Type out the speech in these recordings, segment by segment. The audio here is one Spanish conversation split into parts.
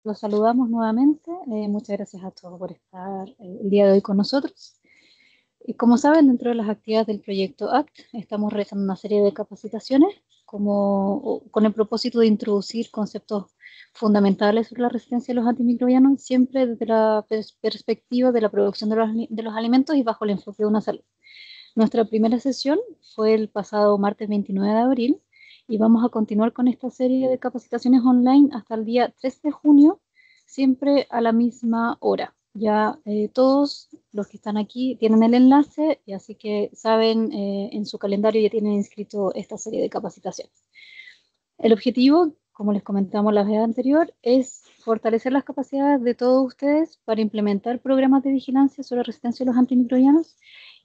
Los saludamos nuevamente. Muchas gracias a todos por estar el día de hoy con nosotros. Y como saben, dentro de las actividades del proyecto ACT, estamos realizando una serie de capacitaciones con el propósito de introducir conceptos fundamentales sobre la resistencia a los antimicrobianos, siempre desde la perspectiva de la producción de los alimentos y bajo el enfoque de una salud. Nuestra primera sesión fue el pasado martes 29 de abril y vamos a continuar con esta serie de capacitaciones online hasta el día 3 de junio, siempre a la misma hora. Ya todos los que están aquí tienen el enlace y así que saben en su calendario ya tienen inscrito esta serie de capacitaciones. El objetivo, como les comentamos la vez anterior, es fortalecer las capacidades de todos ustedes para implementar programas de vigilancia sobre la resistencia a los antimicrobianos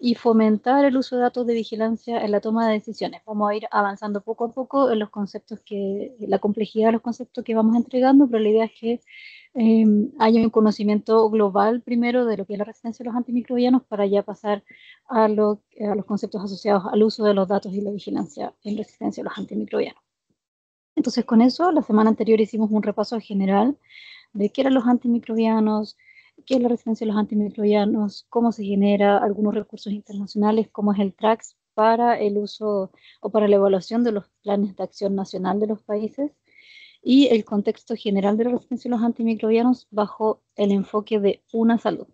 y fomentar el uso de datos de vigilancia en la toma de decisiones. Vamos a ir avanzando poco a poco en los conceptos la complejidad de los conceptos que vamos entregando, pero la idea es que haya un conocimiento global primero de lo que es la resistencia a los antimicrobianos para ya pasar a los conceptos asociados al uso de los datos y la vigilancia en resistencia a los antimicrobianos. Entonces, con eso, la semana anterior hicimos un repaso general de qué eran los antimicrobianos, qué es la resistencia a los antimicrobianos, cómo se genera, algunos recursos internacionales, como es el TRACS para el uso o para la evaluación de los planes de acción nacional de los países y el contexto general de la resistencia a los antimicrobianos bajo el enfoque de una salud.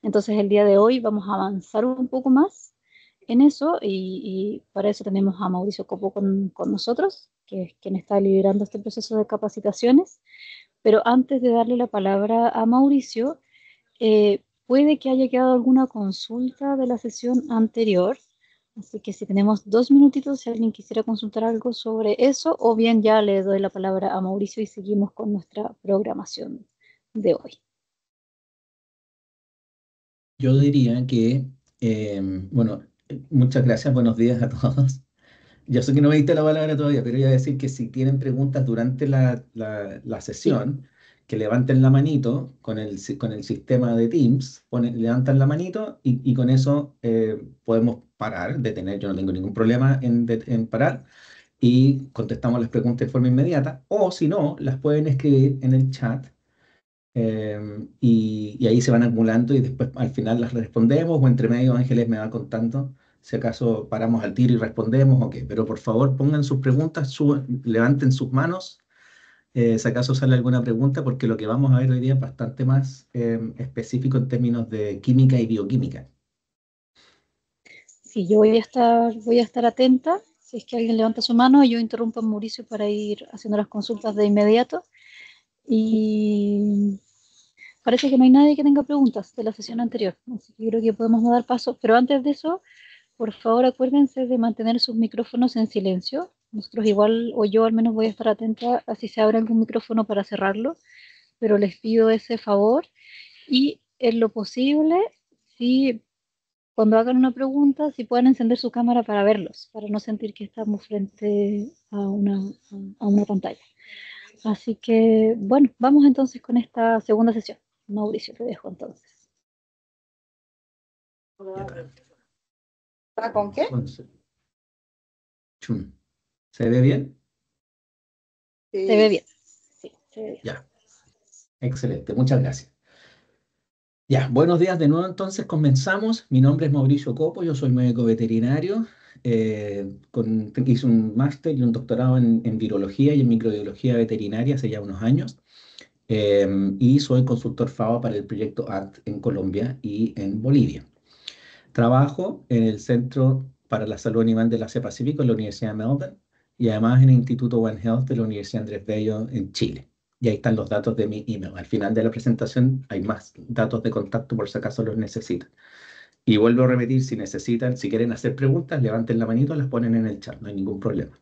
Entonces, el día de hoy vamos a avanzar un poco más en eso y para eso tenemos a Mauricio Copo con nosotros, que es quien está liderando este proceso de capacitaciones. Pero antes de darle la palabra a Mauricio, puede que haya quedado alguna consulta de la sesión anterior. Así que si tenemos 2 minutitos, si alguien quisiera consultar algo sobre eso, o bien ya le doy la palabra a Mauricio y seguimos con nuestra programación de hoy. Yo diría que, bueno, muchas gracias, buenos días a todos. Yo sé que no me diste la palabra todavía, pero iba a decir que si tienen preguntas durante la Sí, sesión, que levanten la manito con el sistema de Teams, levantan la manito y con eso podemos parar, detener, yo no tengo ningún problema en parar y contestamos las preguntas de forma inmediata, o si no, las pueden escribir en el chat y ahí se van acumulando y después al final las respondemos o entre medio Ángeles me va contando si acaso paramos al tiro y respondemos o qué. Pero por favor pongan sus preguntas, levanten sus manos si acaso sale alguna pregunta porque lo que vamos a ver hoy día es bastante más específico en términos de química y bioquímica. sí, yo voy a estar atenta. Si es que alguien levanta su mano, yo interrumpo a Mauricio para ir haciendo las consultas de inmediato. Y parece que no hay nadie que tenga preguntas de la sesión anterior, así que creo que podemos dar paso. Pero antes de eso, por favor acuérdense de mantener sus micrófonos en silencio. Nosotros igual, o yo al menos voy a estar atenta a si se abre algún micrófono para cerrarlo, pero les pido ese favor. Y en lo posible, si cuando hagan una pregunta, si pueden encender su cámara para verlos, para no sentir que estamos frente a una pantalla. Así que, bueno, vamos entonces con esta segunda sesión. Mauricio, te dejo entonces. Ya está. ¿Va con qué? Entonces, chum. ¿Se ve bien? ¿Se ve bien? Sí, se ve bien. Ya, excelente, muchas gracias. Ya, buenos días de nuevo entonces, comenzamos. Mi nombre es Mauricio Copo, yo soy médico veterinario, hice un máster y un doctorado en virología y en microbiología veterinaria hace ya unos años, y soy consultor FAO para el proyecto ACT en Colombia y en Bolivia. Trabajo en el Centro para la Salud Animal del Asia Pacífico en la Universidad de Melbourne y además en el Instituto One Health de la Universidad Andrés Bello en Chile. Y ahí están los datos de mi email. Al final de la presentación hay más datos de contacto por si acaso los necesitan. Y vuelvo a repetir, si necesitan, si quieren hacer preguntas, levanten la manito, las ponen en el chat, no hay ningún problema.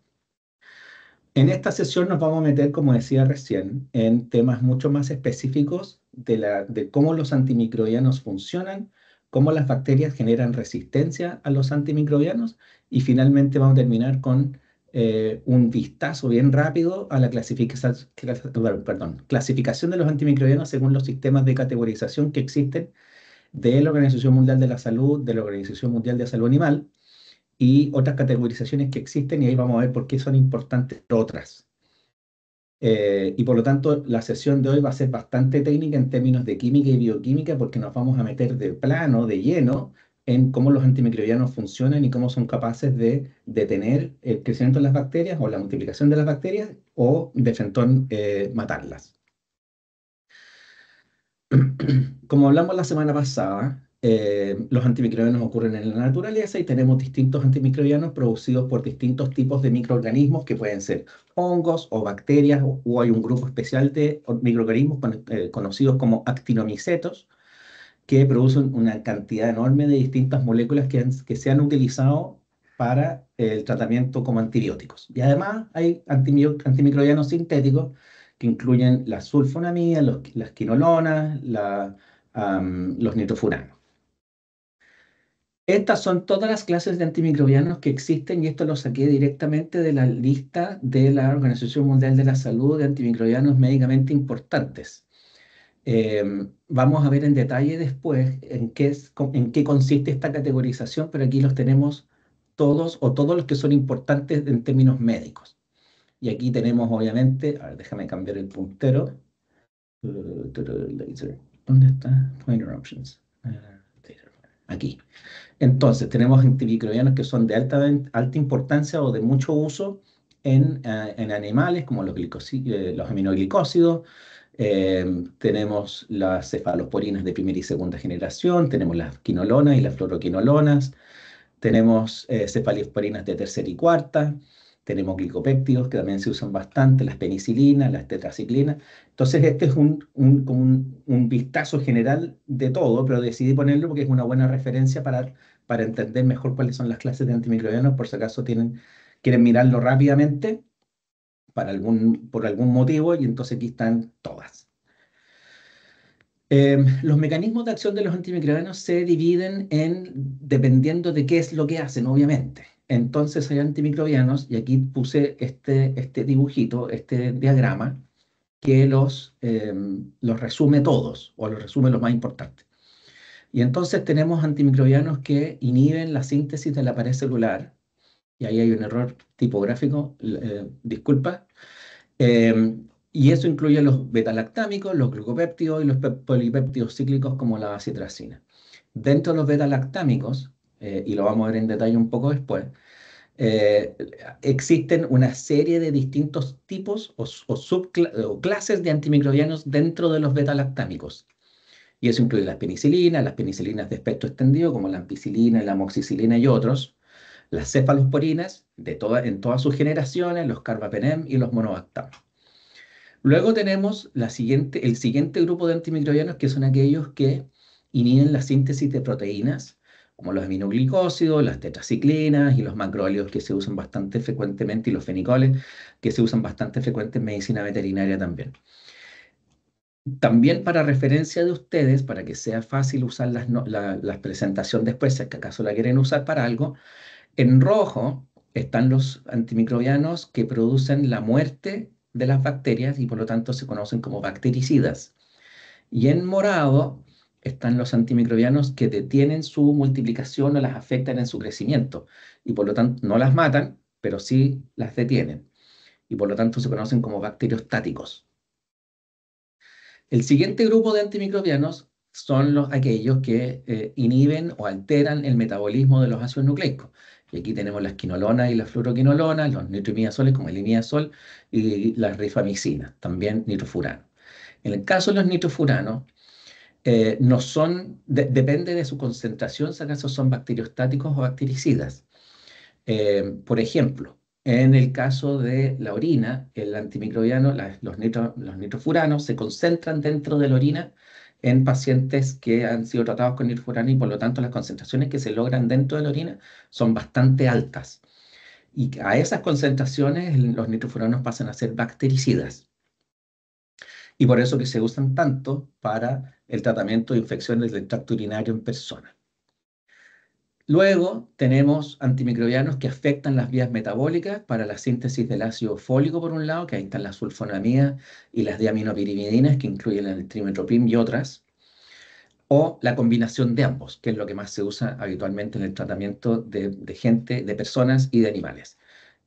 En esta sesión nos vamos a meter, como decía recién, en temas mucho más específicos de cómo los antimicrobianos funcionan, cómo las bacterias generan resistencia a los antimicrobianos y finalmente vamos a terminar con un vistazo bien rápido a la clasificación de los antimicrobianos según los sistemas de categorización que existen de la Organización Mundial de la Salud, de la Organización Mundial de Salud Animal y otras categorizaciones que existen y ahí vamos a ver por qué son importantes otras. Y por lo tanto, la sesión de hoy va a ser bastante técnica en términos de química y bioquímica, porque nos vamos a meter de plano, de lleno, en cómo los antimicrobianos funcionan y cómo son capaces de detener el crecimiento de las bacterias o la multiplicación de las bacterias o de frentón matarlas. Como hablamos la semana pasada, los antimicrobianos ocurren en la naturaleza y tenemos distintos antimicrobianos producidos por distintos tipos de microorganismos que pueden ser hongos o bacterias, o hay un grupo especial de microorganismos conocidos como actinomicetos, que producen una cantidad enorme de distintas moléculas que se han utilizado para el tratamiento como antibióticos. Y además hay antimicrobianos sintéticos que incluyen la sulfonamida, las quinolonas, los nitrofuranos. Estas son todas las clases de antimicrobianos que existen y esto lo saqué directamente de la lista de la Organización Mundial de la Salud de antimicrobianos médicamente importantes. Vamos a ver en detalle después en qué consiste esta categorización, pero aquí los tenemos todos o todos los que son importantes en términos médicos. Y aquí tenemos obviamente, a ver, déjame cambiar el puntero. Laser. ¿Dónde está? Pointer options. Aquí. Entonces, tenemos antimicrobianos que son de alta importancia o de mucho uso en animales, como los aminoglicósidos. Tenemos las cefalosporinas de primera y segunda generación, tenemos las quinolonas y las fluoroquinolonas, tenemos cefalosporinas de tercera y cuarta, tenemos glicopéptidos que también se usan bastante, las penicilinas, las tetraciclinas. Entonces, este es como un vistazo general de todo, pero decidí ponerlo porque es una buena referencia para entender mejor cuáles son las clases de antimicrobianos, por si acaso quieren mirarlo rápidamente por algún motivo, y entonces aquí están todas. Los mecanismos de acción de los antimicrobianos se dividen dependiendo de qué es lo que hacen, obviamente. Entonces hay antimicrobianos, y aquí puse este dibujito, este diagrama, que los resume todos, o los resume los más importantes. Y entonces tenemos antimicrobianos que inhiben la síntesis de la pared celular, y ahí hay un error tipográfico, disculpa. Y eso incluye los betalactámicos, los glucopéptidos y los polipéptidos cíclicos como la acitracina. Dentro de los betalactámicos, y lo vamos a ver en detalle un poco después, existen una serie de distintos tipos o clases de antimicrobianos dentro de los betalactámicos. Y eso incluye las penicilinas de espectro extendido, como la ampicilina, la amoxicilina y otros, las cefalosporinas en todas sus generaciones, los carbapenem y los monobactam. Luego tenemos el siguiente grupo de antimicrobianos, que son aquellos que inhiben la síntesis de proteínas, como los aminoglicósidos, las tetraciclinas y los macrólidos, que se usan bastante frecuentemente, y los fenicoles, que se usan bastante frecuentemente en medicina veterinaria también. También para referencia de ustedes, para que sea fácil usar la presentación después, si acaso la quieren usar para algo, en rojo están los antimicrobianos que producen la muerte de las bacterias y por lo tanto se conocen como bactericidas. Y en morado están los antimicrobianos que detienen su multiplicación o las afectan en su crecimiento y por lo tanto no las matan, pero sí las detienen. Y por lo tanto se conocen como bacteriostáticos. El siguiente grupo de antimicrobianos son aquellos que inhiben o alteran el metabolismo de los ácidos nucleicos. Y aquí tenemos las quinolonas y las fluoroquinolonas, los nitroimidazoles como el imidazol y las rifamicinas, también nitrofurano. En el caso de los nitrofuranos, no depende de su concentración, si acaso son bacteriostáticos o bactericidas. Por ejemplo, en el caso de la orina, el antimicrobiano, los nitrofuranos se concentran dentro de la orina en pacientes que han sido tratados con nitrofurano y por lo tanto las concentraciones que se logran dentro de la orina son bastante altas. Y a esas concentraciones los nitrofuranos pasan a ser bactericidas. Y por eso que se usan tanto para el tratamiento de infecciones del tracto urinario en personas. Luego tenemos antimicrobianos que afectan las vías metabólicas para la síntesis del ácido fólico, por un lado, que ahí están las sulfonamidas y las diaminopirimidinas, que incluyen el trimethoprim y otras, o la combinación de ambos, que es lo que más se usa habitualmente en el tratamiento de gente, de personas y de animales.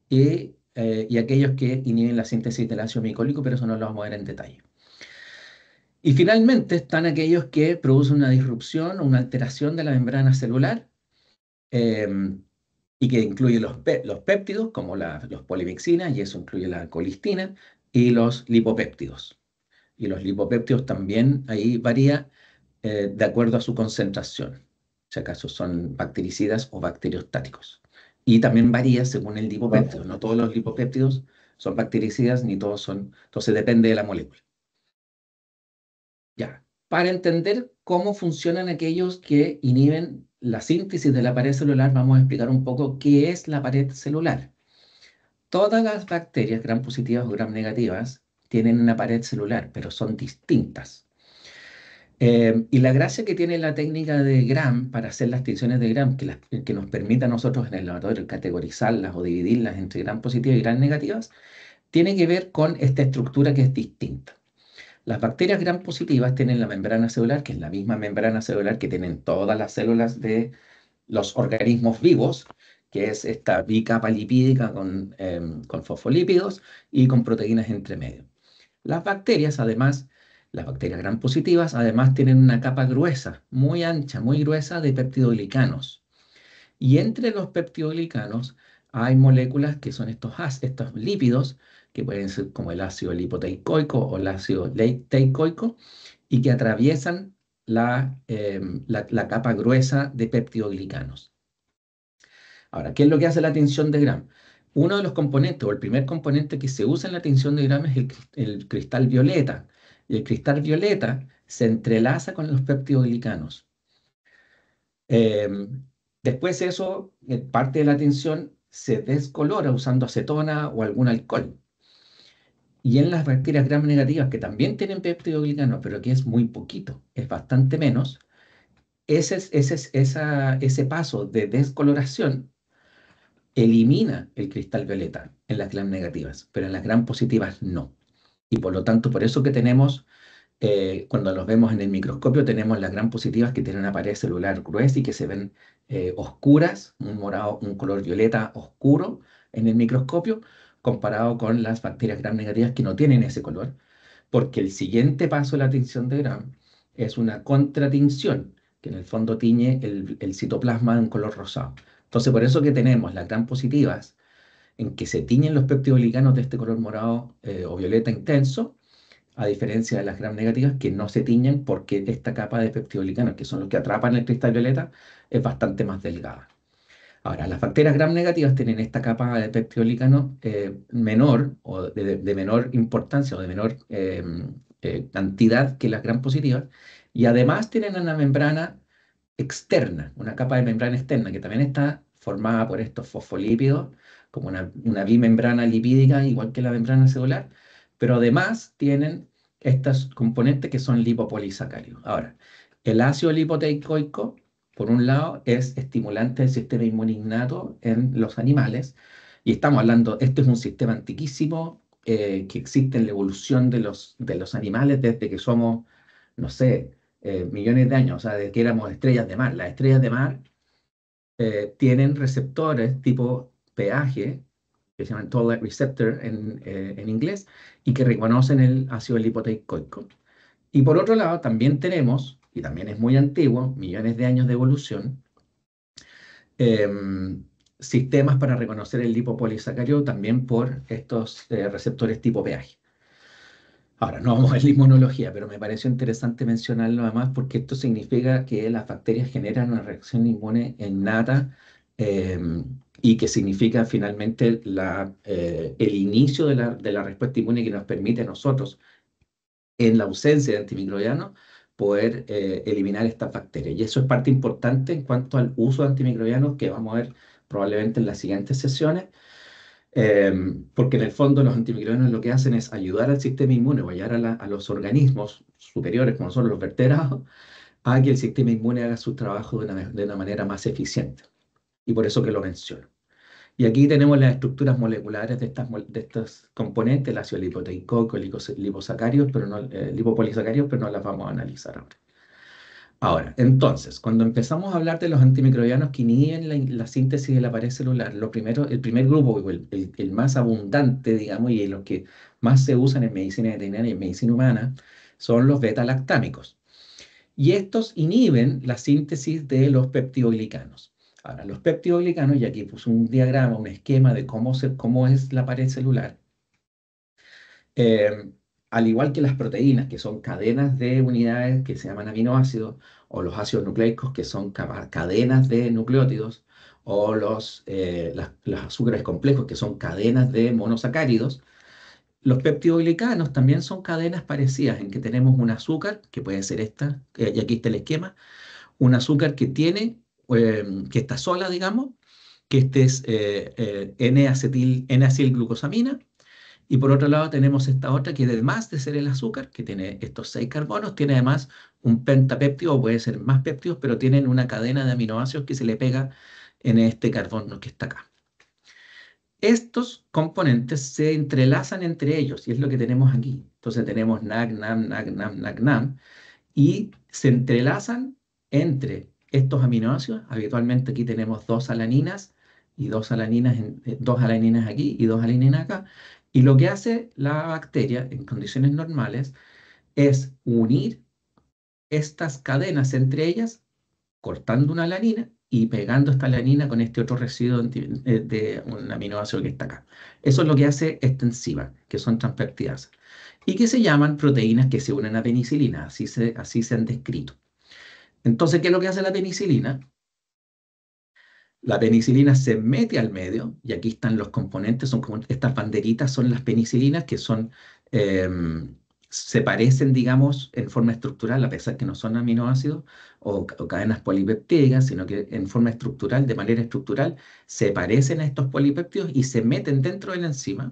Y y aquellos que inhiben la síntesis del ácido micólico, pero eso no lo vamos a ver en detalle. Y finalmente están aquellos que producen una disrupción o una alteración de la membrana celular, y que incluye los péptidos, como los polimixinas, y eso incluye la colistina, y los lipopéptidos. Y los lipopéptidos también ahí varía de acuerdo a su concentración, si acaso son bactericidas o bacteriostáticos. Y también varía según el lipopéptido. No todos los lipopéptidos son bactericidas, ni todos son. Entonces depende de la molécula. Ya. Para entender cómo funcionan aquellos que inhiben la síntesis de la pared celular, vamos a explicar un poco qué es la pared celular. Todas las bacterias, gram positivas o gram negativas, tienen una pared celular, pero son distintas. Y la gracia que tiene la técnica de Gram para hacer las tinciones de Gram, que nos permite a nosotros en el laboratorio categorizarlas o dividirlas entre gram positivas y gram negativas, tiene que ver con esta estructura que es distinta. Las bacterias gram positivas tienen la membrana celular, que es la misma membrana celular que tienen todas las células de los organismos vivos, que es esta bicapa lipídica con fosfolípidos y con proteínas entre medio. Las bacterias, además, las bacterias gram positivas, además tienen una capa gruesa, muy ancha, muy gruesa de peptidoglicanos. Y entre los peptidoglicanos hay moléculas que son estos lípidos, que pueden ser como el ácido lipoteicoico o el ácido teicoico, y que atraviesan la capa gruesa de peptidoglicanos. Ahora, ¿qué es lo que hace la tinción de Gram? Uno de los componentes, o el primer componente que se usa en la tinción de Gram es el cristal violeta. Y el cristal violeta se entrelaza con los peptidoglicanos. Después eso, parte de la tinción, se descolora usando acetona o algún alcohol. Y en las bacterias gram negativas, que también tienen peptidoglicanos, pero que es muy poquito, es bastante menos, ese paso de descoloración elimina el cristal violeta en las gram negativas, pero en las gram positivas no. Y por lo tanto, por eso que tenemos, cuando los vemos en el microscopio, tenemos las gram positivas que tienen una pared celular gruesa y que se ven oscuras, un morado, un color violeta oscuro en el microscopio, comparado con las bacterias gram negativas que no tienen ese color, porque el siguiente paso de la tinción de gram es una contratinción, que en el fondo tiñe el citoplasma de un color rosado. Entonces, por eso que tenemos las gram positivas, en que se tiñen los peptidoglicanos de este color morado o violeta intenso, a diferencia de las gram negativas que no se tiñen porque esta capa de peptidoglicanos, que son los que atrapan el cristal violeta, es bastante más delgada. Ahora, las bacterias gram negativas tienen esta capa de peptidoglicanos menor o de menor importancia o de menor cantidad que las gram positivas, y además tienen una membrana externa, una capa de membrana externa que también está formada por estos fosfolípidos, como una bimembrana lipídica, igual que la membrana celular, pero además tienen estos componentes que son lipopolisacáridos. Ahora, el ácido lipoteicoico, por un lado, es estimulante del sistema inmune innato en los animales, y estamos hablando, este es un sistema antiquísimo que existe en la evolución de los animales desde que somos, no sé, millones de años, o sea, desde que éramos estrellas de mar. Las estrellas de mar tienen receptores tipo pH, que se llaman Toll-like receptor en inglés, y que reconocen el ácido lipoteicoico. Y por otro lado, también tenemos, y también es muy antiguo, millones de años de evolución, sistemas para reconocer el lipopolisacárido también por estos receptores tipo pH. Ahora, no vamos a ver la inmunología, pero me pareció interesante mencionarlo además porque esto significa que las bacterias generan una reacción inmune innata, y que significa finalmente el inicio de la respuesta inmune que nos permite a nosotros, en la ausencia de antimicrobianos, poder eliminar estas bacterias. Y eso es parte importante en cuanto al uso de antimicrobianos que vamos a ver probablemente en las siguientes sesiones. Porque en el fondo los antimicrobianos lo que hacen es ayudar al sistema inmune o ayudar a los organismos superiores, como son los vertebrados, a que el sistema inmune haga su trabajo de una manera más eficiente. Y por eso que lo menciono. Y aquí tenemos las estructuras moleculares de estos componentes, el ácido lipoteicoico, liposacáridos, lipopolisacáridos, pero no las vamos a analizar ahora. Ahora, entonces, cuando empezamos a hablar de los antimicrobianos que inhiben la síntesis de la pared celular, el primer grupo, o el más abundante, digamos, y los que más se usan en medicina veterinaria y en medicina humana, son los beta-lactámicos. Y estos inhiben la síntesis de los peptidoglicanos. Ahora, los peptidoglicanos, y aquí puse un diagrama, un esquema de cómo es la pared celular. Eh, Al igual que las proteínas, que son cadenas de unidades que se llaman aminoácidos, o los ácidos nucleicos, que son cadenas de nucleótidos, o los azúcares complejos, que son cadenas de monosacáridos, los peptidoglicanos también son cadenas parecidas en que tenemos un azúcar, que puede ser esta, y aquí está el esquema, un azúcar que está sola, digamos, que este es N-acetilglucosamina, y por otro lado tenemos esta otra que además de ser el azúcar, que tiene estos 6 carbonos, tiene además un pentapéptido, o puede ser más péptidos, pero tienen una cadena de aminoácidos que se le pega en este carbono que está acá. Estos componentes se entrelazan entre ellos, y es lo que tenemos aquí. Entonces tenemos NAG, NAM, NAG, NAM, NAG, NAM, y se entrelazan entre estos aminoácidos. Habitualmente aquí tenemos dos alaninas y dos alaninas aquí y dos alaninas acá. Y lo que hace la bacteria en condiciones normales es unir estas cadenas entre ellas, cortando una alanina y pegando esta alanina con este otro residuo de un aminoácido que está acá. Eso es lo que hace esta enzima, que son transpeptidasas, y que se llaman proteínas que se unen a penicilina, así se han descrito. Entonces, ¿qué es lo que hace la penicilina? La penicilina se mete al medio, y aquí están los componentes, son como estas banderitas, son las penicilinas que se parecen, digamos, en forma estructural, a pesar que no son aminoácidos o cadenas polipeptídicas, sino que en forma estructural, de manera estructural, se parecen a estos polipéptidos y se meten dentro de la enzima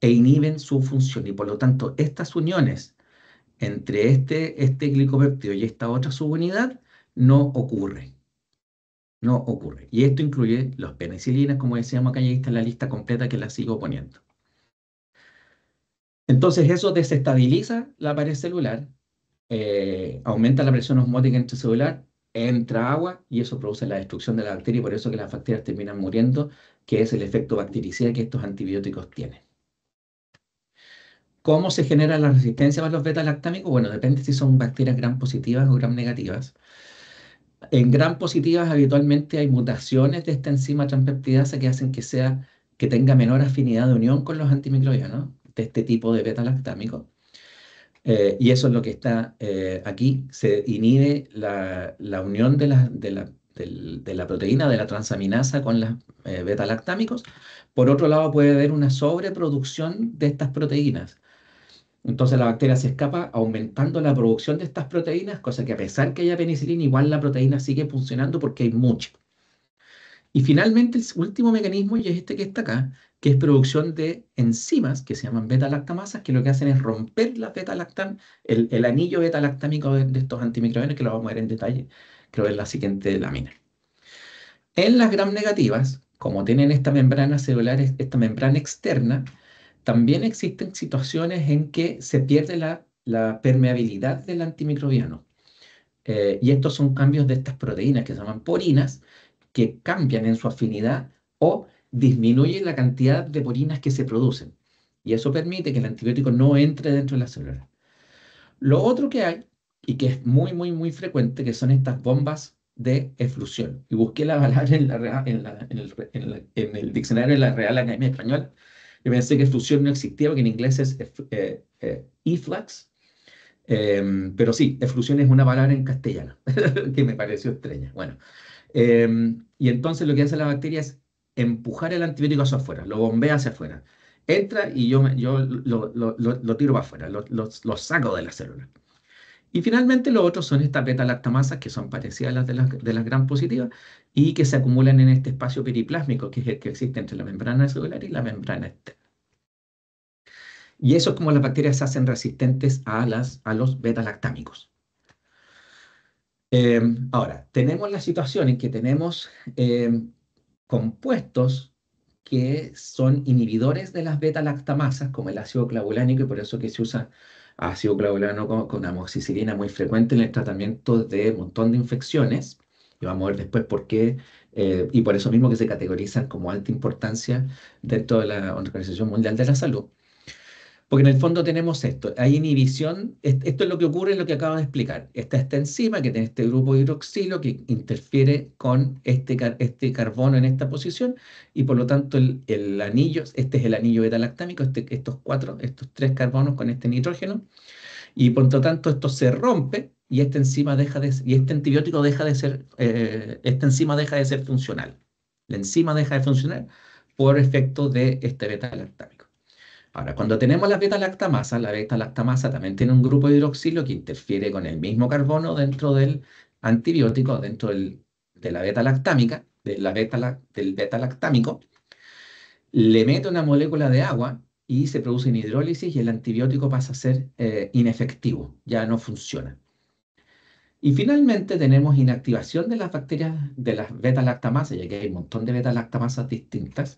e inhiben su función. Y por lo tanto, estas uniones entre este glicopéptido y esta otra subunidad no ocurren. No ocurre. Y esto incluye los penicilinas, como decíamos acá, y ahí está la lista completa que la sigo poniendo. Entonces eso desestabiliza la pared celular, aumenta la presión osmótica intracelular, entra agua y eso produce la destrucción de la bacteria, y por eso que las bacterias terminan muriendo, que es el efecto bactericida que estos antibióticos tienen. ¿Cómo se genera la resistencia para los beta-lactámicos? Bueno, depende si son bacterias gram positivas o gram negativas. En gram positivas habitualmente hay mutaciones de esta enzima transpeptidasa que hacen que tenga menor afinidad de unión con los antimicrobianos de este tipo de beta-lactámicos. Y eso es lo que está aquí. Se inhibe la unión de la proteína, de la transaminasa con los beta-lactámicos. Por otro lado, puede haber una sobreproducción de estas proteínas. Entonces la bacteria se escapa aumentando la producción de estas proteínas, cosa que a pesar que haya penicilina, igual la proteína sigue funcionando porque hay mucha. Y finalmente el último mecanismo, y es este que está acá, que es producción de enzimas que se llaman beta-lactamasas, que lo que hacen es romper el anillo beta-lactámico de estos antimicrobianos, que lo vamos a ver en detalle, creo, en la siguiente lámina. En las gram negativas, como tienen esta membrana celular, esta membrana externa, también existen situaciones en que se pierde la permeabilidad del antimicrobiano. Y estos son cambios de estas proteínas que se llaman porinas, que cambian en su afinidad o disminuyen la cantidad de porinas que se producen. Y eso permite que el antibiótico no entre dentro de la célula. Lo otro que hay, y que es muy, muy, muy frecuente, que son estas bombas de eflusión. Y busqué la palabra en el diccionario de la Real Academia Española. Yo pensé que eflusión no existía, porque en inglés es efflux. Pero sí, eflusión es una palabra en castellano, que me pareció extraña. Bueno, y entonces lo que hace la bacteria es empujar el antibiótico hacia afuera, lo bombea hacia afuera. Entra y yo lo tiro para afuera, lo saco de la célula. Y finalmente los otros son estas beta-lactamasas, que son parecidas a las de las gram positivas y que se acumulan en este espacio periplásmico, que es el que existe entre la membrana celular y la membrana externa. Y eso es como las bacterias se hacen resistentes a los beta-lactámicos. Ahora, tenemos la situación en que tenemos compuestos que son inhibidores de las beta-lactamasas, como el ácido clavulánico, y por eso que se usa ácido clavulano con amoxicilina muy frecuente en el tratamiento de un montón de infecciones. Y vamos a ver después por qué, y por eso mismo que se categorizan como alta importancia dentro de la Organización Mundial de la Salud. Porque en el fondo tenemos esto, hay inhibición, esto es lo que ocurre en lo que acabo de explicar. Está esta enzima que tiene este grupo hidroxilo que interfiere con este carbono en esta posición y por lo tanto el anillo, este es el anillo beta-lactámico, estos tres carbonos con este nitrógeno y por lo tanto esto se rompe y esta enzima y este antibiótico deja de ser, esta enzima deja de ser funcional. La enzima deja de funcionar por efecto de este beta-lactámico. Ahora, cuando tenemos la beta-lactamasa también tiene un grupo de hidroxilo que interfiere con el mismo carbono dentro del antibiótico, de la beta-lactámica, del beta-lactámico, le mete una molécula de agua y se produce una hidrólisis y el antibiótico pasa a ser inefectivo, ya no funciona. Y finalmente tenemos inactivación de las bacterias de las beta-lactamasas, ya que hay un montón de beta-lactamasas distintas,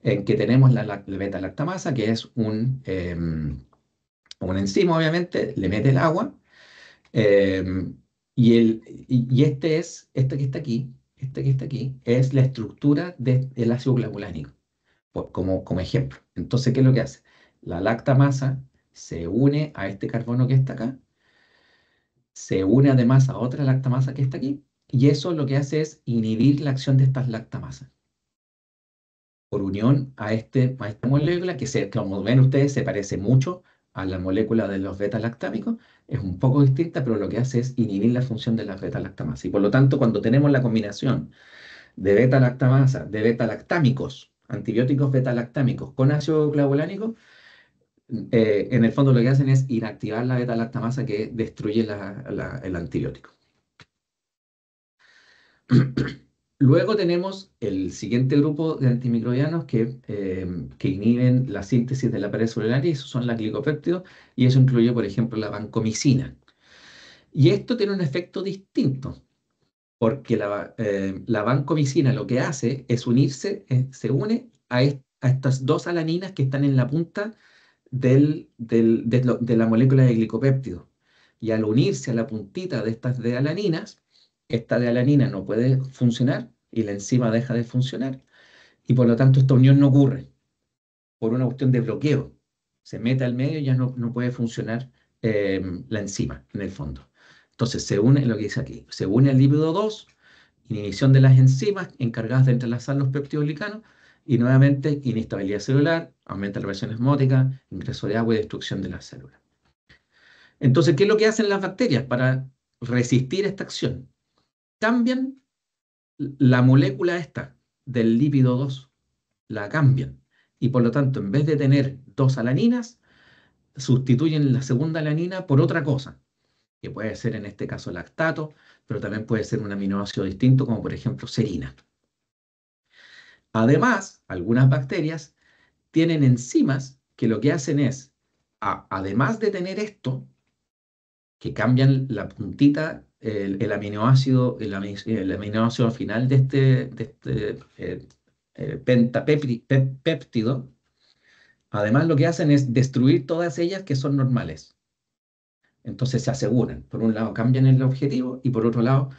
en que tenemos la beta-lactamasa, que es una enzima, obviamente, le mete el agua, y este que está aquí, es la estructura del ácido clavulánico, como ejemplo. Entonces, ¿qué es lo que hace? La lactamasa se une a este carbono que está acá, se une además a otra lactamasa que está aquí, y eso lo que hace es inhibir la acción de estas lactamasas por unión a esta molécula como ven ustedes, se parece mucho a la molécula de los beta-lactámicos, es un poco distinta, pero lo que hace es inhibir la función de las beta-lactamasas. Y por lo tanto, cuando tenemos la combinación de beta-lactamasa, de beta-lactámicos, antibióticos beta-lactámicos con ácido clavulánico, en el fondo lo que hacen es inactivar la beta-lactamasa que destruye el antibiótico. Luego tenemos el siguiente grupo de antimicrobianos que inhiben la síntesis de la pared celular y esos son los glicopéptidos y eso incluye, por ejemplo, la vancomicina. Y esto tiene un efecto distinto porque la vancomicina lo que hace es se une a estas dos alaninas que están en la punta de la molécula de glicopéptido. Y al unirse a la puntita de estas de alaninas, esta de alanina no puede funcionar y la enzima deja de funcionar y por lo tanto esta unión no ocurre por una cuestión de bloqueo. Se mete al medio y ya no puede funcionar la enzima en el fondo. Entonces se une, lo que dice aquí, se une al lípido 2, inhibición de las enzimas encargadas de entrelazar los peptidoglicanos y nuevamente inestabilidad celular, aumenta la presión osmótica, ingreso de agua y destrucción de las células. Entonces, ¿qué es lo que hacen las bacterias para resistir esta acción? Cambian la molécula esta del lípido 2, la cambian. Y por lo tanto, en vez de tener dos alaninas, sustituyen la segunda alanina por otra cosa, que puede ser en este caso lactato, pero también puede ser un aminoácido distinto, como por ejemplo serina. Además, algunas bacterias tienen enzimas que lo que hacen es, además de tener esto, que cambian la puntita, el aminoácido final de este pentapéptido, además lo que hacen es destruir todas ellas que son normales. Entonces se aseguran, por un lado cambian el objetivo y por otro lado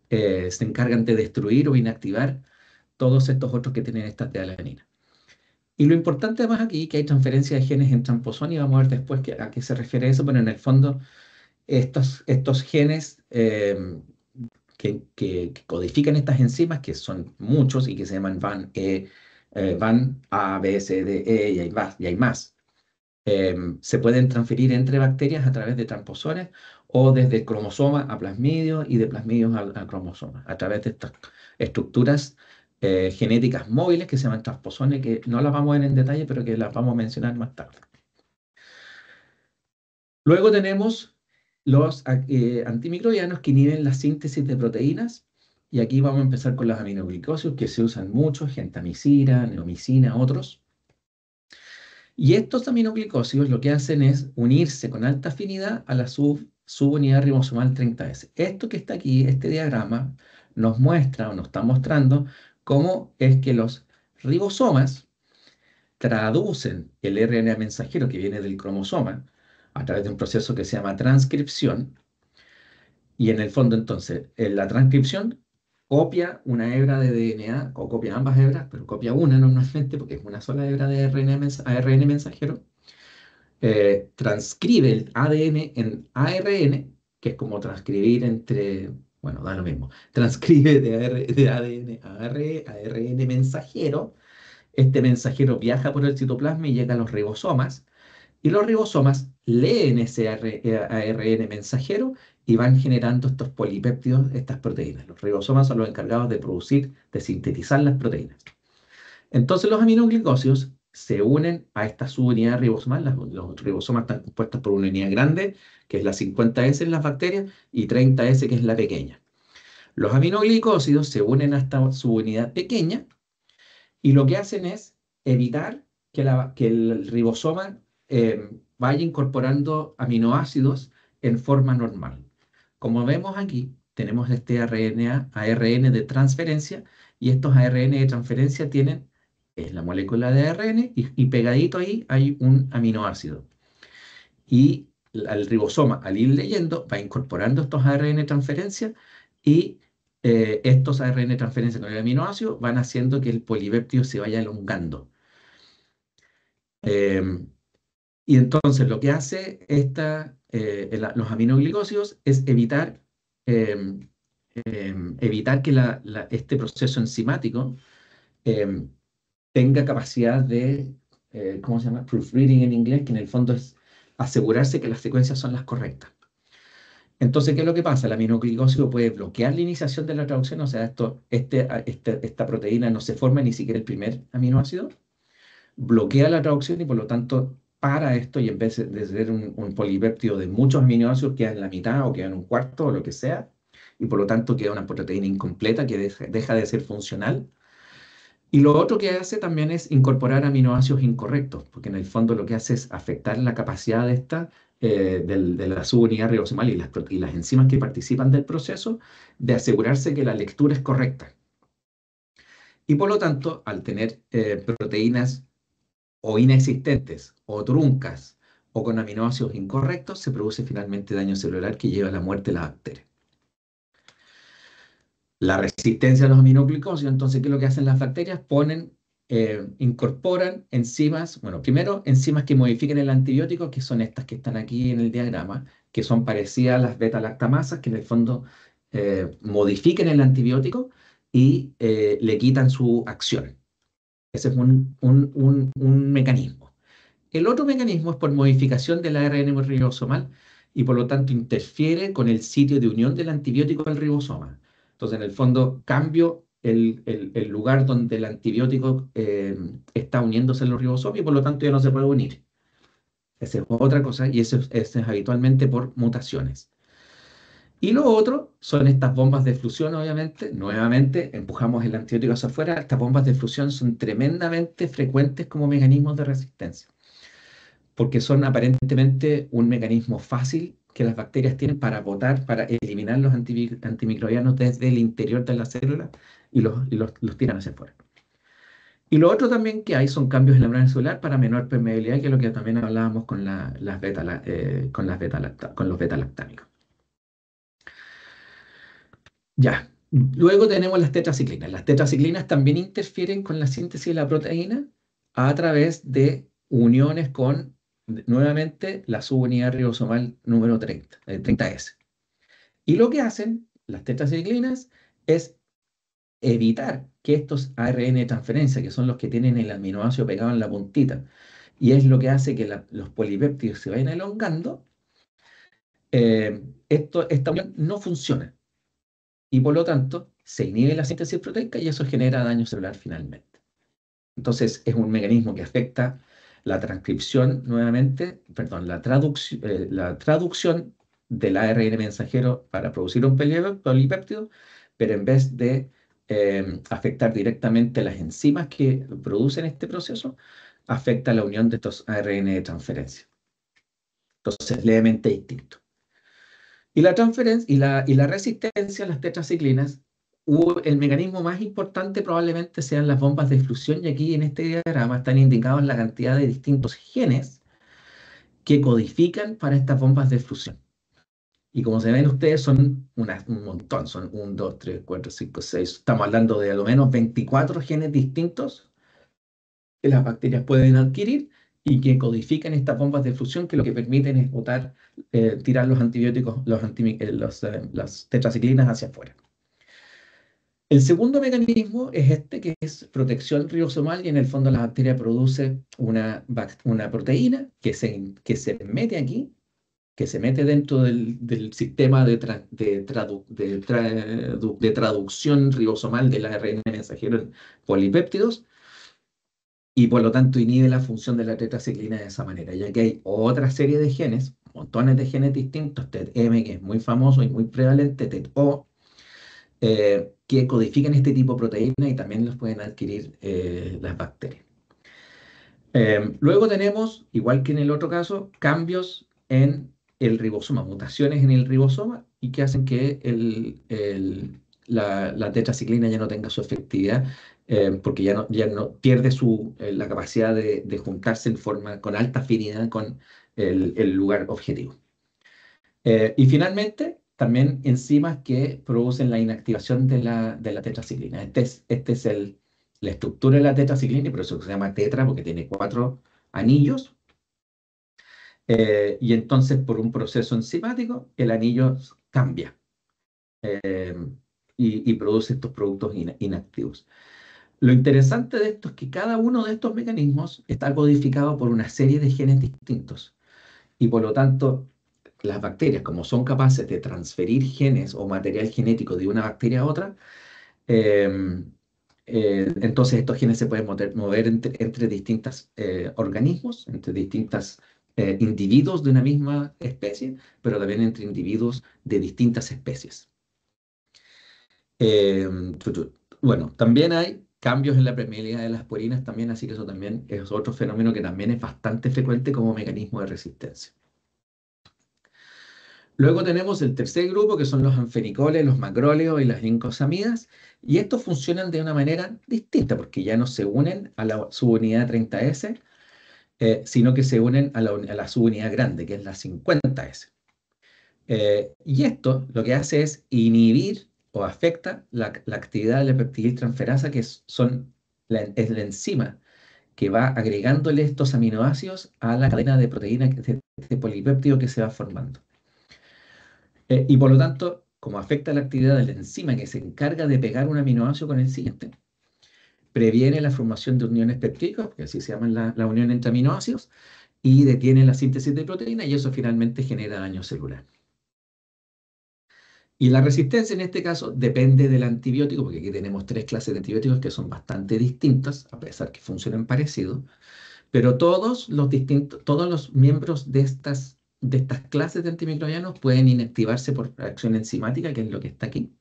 se encargan de destruir o inactivar todos estos otros que tienen estas de alanina. Y lo importante además aquí es que hay transferencia de genes en tramposón y vamos a ver después a qué se refiere eso, pero en el fondo estos genes que codifican estas enzimas, que son muchos y que se llaman VAN A, B, C, D, E y hay más, se pueden transferir entre bacterias a través de tramposones o desde el cromosoma a plasmidios y de plasmidios a cromosomas, a través de estas estructuras genéticas móviles que se llaman transposones, que no las vamos a ver en detalle, pero que las vamos a mencionar más tarde. Luego tenemos los antimicrobianos que inhiben la síntesis de proteínas, y aquí vamos a empezar con los aminoglicosios que se usan mucho, gentamicina, neomicina, otros. Y estos aminoglicósidos lo que hacen es unirse con alta afinidad a la subunidad ribosomal 30S. Esto que está aquí, este diagrama, nos muestra o nos está mostrando cómo es que los ribosomas traducen el RNA mensajero que viene del cromosoma a través de un proceso que se llama transcripción. Y en el fondo, entonces, en la transcripción copia una hebra de DNA, o copia ambas hebras, pero copia una normalmente, porque es una sola hebra de ARN mensajero. Transcribe el ADN en ARN, que es como transcribir entre, bueno, da lo mismo, transcribe de ADN a ARN mensajero. Este mensajero viaja por el citoplasma y llega a los ribosomas, y los ribosomas leen ese ARN mensajero y van generando estos polipéptidos, estas proteínas. Los ribosomas son los encargados de producir, de sintetizar las proteínas. Entonces los aminoglicosidos se unen a esta subunidad ribosomal. Los ribosomas están compuestos por una unidad grande, que es la 50S en las bacterias, y 30S, que es la pequeña. Los aminoglicósidos se unen a esta subunidad pequeña y lo que hacen es evitar que el ribosoma vaya incorporando aminoácidos en forma normal. Como vemos aquí, tenemos este ARN de transferencia, y estos ARN de transferencia tienen la molécula de ARN y pegadito ahí hay un aminoácido. Y el ribosoma, al ir leyendo, va incorporando estos ARN de transferencia, y estos ARN de transferencia con el aminoácido van haciendo que el polipéptido se vaya elongando. Y entonces lo que hace los aminoglicósidos es evitar que este proceso enzimático tenga capacidad de, ¿cómo se llama? Proofreading en inglés, que en el fondo es asegurarse que las secuencias son las correctas. Entonces, ¿qué es lo que pasa? El aminoglicósido puede bloquear la iniciación de la traducción, o sea, esta proteína no se forma ni siquiera el primer aminoácido, bloquea la traducción y por lo tanto para esto, y en vez de ser un polipéptido de muchos aminoácidos, queda en la mitad o queda en un cuarto o lo que sea, y por lo tanto queda una proteína incompleta que deja de ser funcional. Y lo otro que hace también es incorporar aminoácidos incorrectos, porque en el fondo lo que hace es afectar la capacidad de la subunidad ribosomal y las enzimas que participan del proceso, de asegurarse que la lectura es correcta. Y por lo tanto, al tener proteínas o inexistentes, o truncas, o con aminoácidos incorrectos, se produce finalmente daño celular que lleva a la muerte de la bacteria. La resistencia a los aminoglicósidos, entonces, ¿qué es lo que hacen las bacterias? Incorporan enzimas, bueno, primero enzimas que modifiquen el antibiótico, que son estas que están aquí en el diagrama, que son parecidas a las beta-lactamasas, que en el fondo modifiquen el antibiótico y le quitan su acción. Ese es un mecanismo. El otro mecanismo es por modificación del ARN ribosomal, y por lo tanto interfiere con el sitio de unión del antibiótico al ribosoma. Entonces, en el fondo, cambio el lugar donde el antibiótico está uniéndose a los ribosomas, y por lo tanto ya no se puede unir. Esa es otra cosa, y eso es habitualmente por mutaciones. Y lo otro son estas bombas de fusión, obviamente. Nuevamente, empujamos el antibiótico hacia afuera. Estas bombas de fusión son tremendamente frecuentes como mecanismos de resistencia, porque son aparentemente un mecanismo fácil que las bacterias tienen para para eliminar los antimicrobianos desde el interior de la célula, y los tiran hacia afuera. Y lo otro también que hay son cambios en la membrana celular para menor permeabilidad, que es lo que también hablábamos con los beta-lactámicos. Ya. Luego tenemos las tetraciclinas. Las tetraciclinas también interfieren con la síntesis de la proteína a través de uniones con, nuevamente, la subunidad ribosomal número 30S. Y lo que hacen las tetraciclinas es evitar que estos ARN de transferencia, que son los que tienen el aminoácido pegado en la puntita, y es lo que hace que los polipéptidos se vayan elongando, esta unión no funciona. Y por lo tanto, se inhibe la síntesis proteica y eso genera daño celular finalmente. Entonces, es un mecanismo que afecta la transcripción, nuevamente, perdón, la traducción del ARN mensajero para producir un polipéptido, pero en vez de afectar directamente las enzimas que producen este proceso, afecta la unión de estos ARN de transferencia. Entonces, levemente distinto. Y la transferencia y la resistencia a las tetraciclinas, el mecanismo más importante probablemente sean las bombas de fusión, y aquí en este diagrama están indicados la cantidad de distintos genes que codifican para estas bombas de fusión. Y como se ven ustedes, son un montón, son 1, 2, 3, 4, 5, 6, estamos hablando de al menos 24 genes distintos que las bacterias pueden adquirir y que codifican estas bombas de fusión que lo que permiten es tirar los antibióticos, las tetraciclinas hacia afuera. El segundo mecanismo es este, que es protección ribosomal, y en el fondo la bacteria produce una proteína que se mete aquí, que se mete dentro del sistema de traducción ribosomal del ARN mensajero en polipéptidos, y por lo tanto inhibe la función de la tetraciclina de esa manera, ya que hay otra serie de genes, montones de genes distintos, TET-M, que es muy famoso y muy prevalente, TET-O, que codifican este tipo de proteínas y también los pueden adquirir las bacterias. Luego tenemos, igual que en el otro caso, cambios en el ribosoma, mutaciones en el ribosoma, y que hacen que la tetraciclina ya no tenga su efectividad, porque ya no pierde la capacidad de juntarse con alta afinidad con el lugar objetivo. Y finalmente, también enzimas que producen la inactivación de la tetraciclina. Este es la estructura de la tetraciclina, y por eso se llama tetra, porque tiene 4 anillos. Y entonces, por un proceso enzimático, el anillo cambia y produce estos productos inactivos. Lo interesante de esto es que cada uno de estos mecanismos está codificado por una serie de genes distintos, y por lo tanto, las bacterias, como son capaces de transferir genes o material genético de una bacteria a otra, entonces estos genes se pueden mover entre distintos organismos, entre distintos individuos de una misma especie, pero también entre individuos de distintas especies. Bueno, también hay cambios en la permeabilidad de las porinas también, así que eso también es otro fenómeno que también es bastante frecuente como mecanismo de resistencia. Luego tenemos el tercer grupo, que son los anfenicoles, los macróleos y las lincosamidas, y estos funcionan de una manera distinta, porque ya no se unen a la subunidad 30S, sino que se unen a la subunidad grande, que es la 50S. Y esto lo que hace es inhibir o afecta la actividad de la peptidiltransferasa, que es la enzima que va agregándole estos aminoácidos a la cadena de proteínas de polipéptido que se va formando. Y por lo tanto, como afecta la actividad de la enzima que se encarga de pegar un aminoácido con el siguiente, previene la formación de uniones peptídicas, porque así se llama la unión entre aminoácidos, y detiene la síntesis de proteínas, y eso finalmente genera daño celular. Y la resistencia en este caso depende del antibiótico, porque aquí tenemos 3 clases de antibióticos que son bastante distintas, a pesar que funcionan parecido, pero todos los miembros de estas clases de antimicrobianos pueden inactivarse por reacción enzimática, que es lo que está aquí,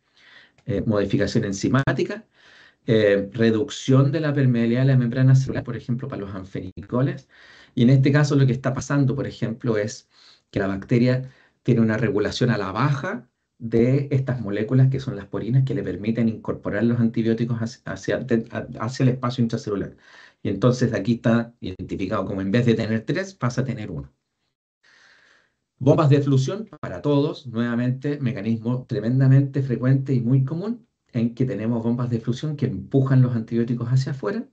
modificación enzimática, reducción de la permeabilidad de la membrana celular, por ejemplo, para los anfenicoles. Y en este caso lo que está pasando, por ejemplo, es que la bacteria tiene una regulación a la baja de estas moléculas que son las porinas, que le permiten incorporar los antibióticos hacia el espacio intracelular. Y entonces aquí está identificado como, en vez de tener 3, pasa a tener 1. Bombas de eflusión para todos, nuevamente, mecanismo tremendamente frecuente y muy común, en que tenemos bombas de eflusión que empujan los antibióticos hacia afuera.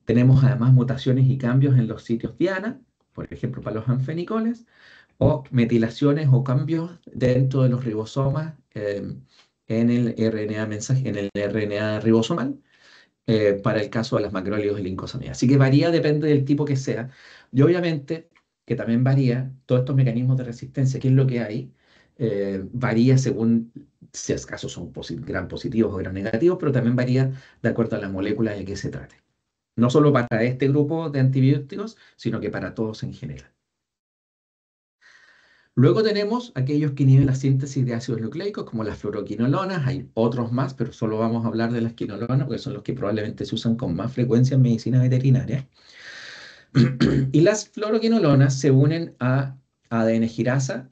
Tenemos además mutaciones y cambios en los sitios diana, por ejemplo, para los anfenicoles, o metilaciones o cambios dentro de los ribosomas en el RNA ribosomal, para el caso de las macrólidos y lincosamidas. Así que varía, depende del tipo que sea. Y obviamente que también varía, todos estos mecanismos de resistencia, qué es lo que hay, varía según si acaso son gran positivos o gran negativos, pero también varía de acuerdo a la molécula de que se trate. No solo para este grupo de antibióticos, sino que para todos en general. Luego tenemos aquellos que inhiben la síntesis de ácidos nucleicos, como las fluoroquinolonas. Hay otros más, pero solo vamos a hablar de las quinolonas, porque son los que probablemente se usan con más frecuencia en medicina veterinaria. Y las fluoroquinolonas se unen a ADN girasa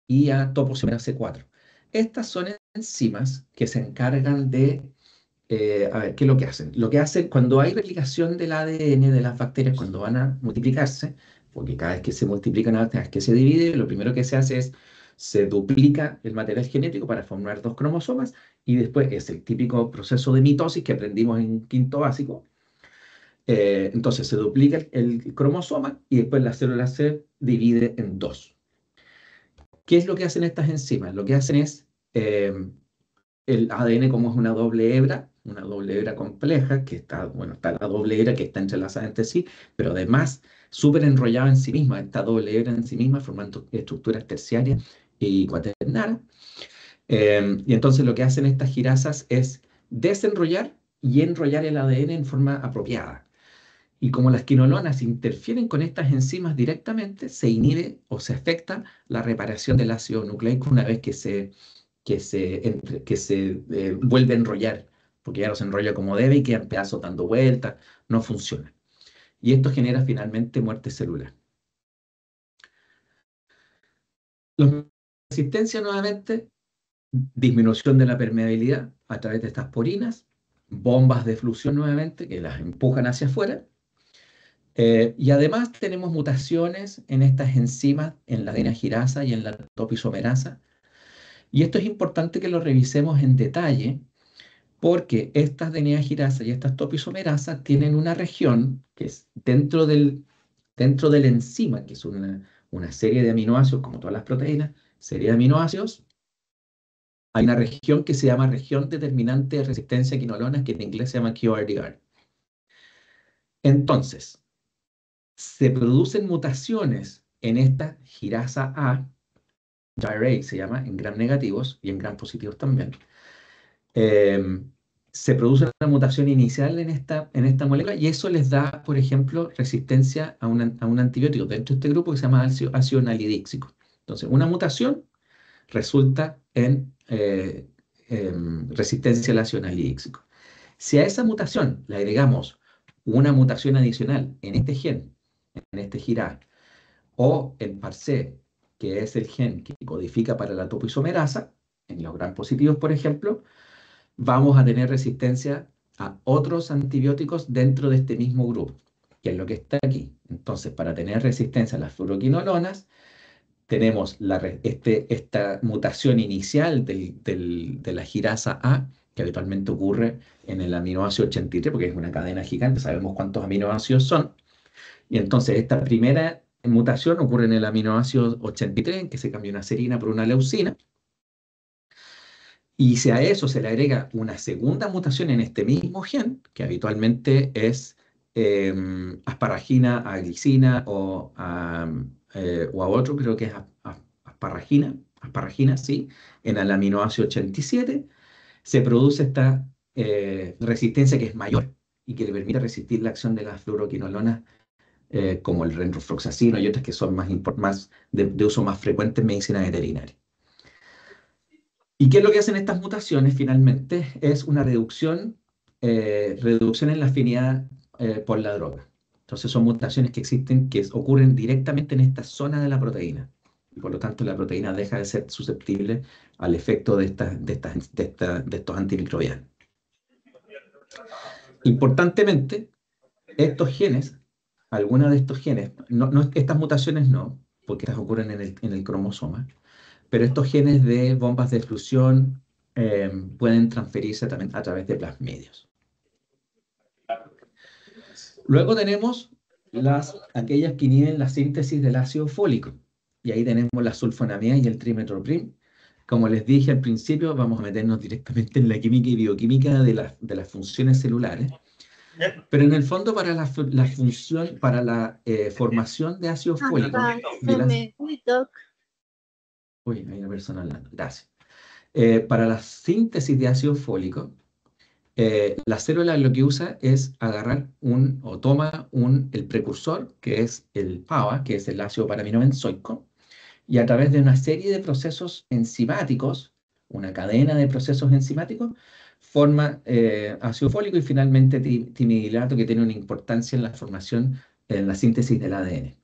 y a topoisomerasa 4. Estas son enzimas que se encargan de... a ver, ¿qué es lo que hacen? Lo que hacen cuando hay replicación del ADN de las bacterias, cuando van a multiplicarse, porque cada vez que se multiplican, cada vez que se divide, lo primero que se hace es se duplica el material genético para formar dos cromosomas y después es el típico proceso de mitosis que aprendimos en quinto básico. Entonces se duplica el cromosoma y después la célula se divide en dos. ¿Qué es lo que hacen estas enzimas? Lo que hacen es el ADN, como es una doble hebra compleja, que está, bueno, está la doble hebra que está entrelazada entre sí, pero además súper enrollada en sí misma, esta doble hebra en sí misma, formando estructuras terciarias y cuaternarias. Y entonces lo que hacen estas girasas es desenrollar y enrollar el ADN en forma apropiada. Y como las quinolonas interfieren con estas enzimas directamente, se inhibe o se afecta la reparación del ácido nucleico una vez que se vuelve a enrollar, porque ya no se enrolla como debe y quedan pedazos dando vueltas, no funciona. Y esto genera finalmente muerte celular. La resistencia nuevamente, disminución de la permeabilidad a través de estas porinas, bombas de eflusión nuevamente que las empujan hacia afuera. Y además tenemos mutaciones en estas enzimas, en la adenogirasa y en la topoisomerasa. Y esto es importante que lo revisemos en detalle, porque estas adenogirasa y estas topoisomerasas tienen una región que es dentro del enzima, que es una serie de aminoácidos, como todas las proteínas, serie de aminoácidos. Hay una región que se llama región determinante de resistencia a quinolonas, que en inglés se llama QRDR. Entonces, se producen mutaciones en esta girasa A, gyrase se llama, en gram negativos y en gram positivos también. Se produce una mutación inicial en esta molécula y eso les da, por ejemplo, resistencia a un antibiótico dentro de este grupo que se llama ácido nalidíxico. Entonces, una mutación resulta en resistencia al ácido nalidíxico. Si a esa mutación le agregamos una mutación adicional en este gen, en este GIRA, o en PARC, que es el gen que codifica para la topoisomerasa, en los gram positivos, por ejemplo, vamos a tener resistencia a otros antibióticos dentro de este mismo grupo, que es lo que está aquí. Entonces, para tener resistencia a las fluoroquinolonas, tenemos esta mutación inicial de la girasa A, que habitualmente ocurre en el aminoácido 83, porque es una cadena gigante, sabemos cuántos aminoácidos son. Y entonces esta primera mutación ocurre en el aminoácido 83, en que se cambia una serina por una leucina. Y si a eso se le agrega una segunda mutación en este mismo gen, que habitualmente es asparagina a glicina o a otro, creo que es asparagina, sí, en el aminoácido 87, se produce esta resistencia que es mayor y que le permite resistir la acción de las fluoroquinolonas, como el renfroxacino y otras que son de uso más frecuente en medicina veterinaria. ¿Y qué es lo que hacen estas mutaciones finalmente? Es una reducción en la afinidad por la droga. Entonces son mutaciones que existen, que ocurren directamente en esta zona de la proteína. Y por lo tanto la proteína deja de ser susceptible al efecto de estos antimicrobianos. Importantemente, estos genes, algunas de estos genes, estas mutaciones no, porque estas ocurren en el cromosoma, pero estos genes de bombas de eflusión pueden transferirse también a través de plasmidios. Luego tenemos aquellas que inhiben la síntesis del ácido fólico. Y ahí tenemos la sulfonamida y el trimetoprim. Como les dije al principio, vamos a meternos directamente en la química y bioquímica de las funciones celulares. Pero en el fondo, para la función, para la formación de ácido fólico. Uy, hay una persona hablando. Gracias. Para la síntesis de ácido fólico, la célula lo que usa es agarrar toma el precursor, que es el PABA, que es el ácido paraminobenzoico, y a través de una serie de procesos enzimáticos, una cadena de procesos enzimáticos, forma ácido fólico y finalmente timidilato, que tiene una importancia en la formación, en la síntesis del ADN.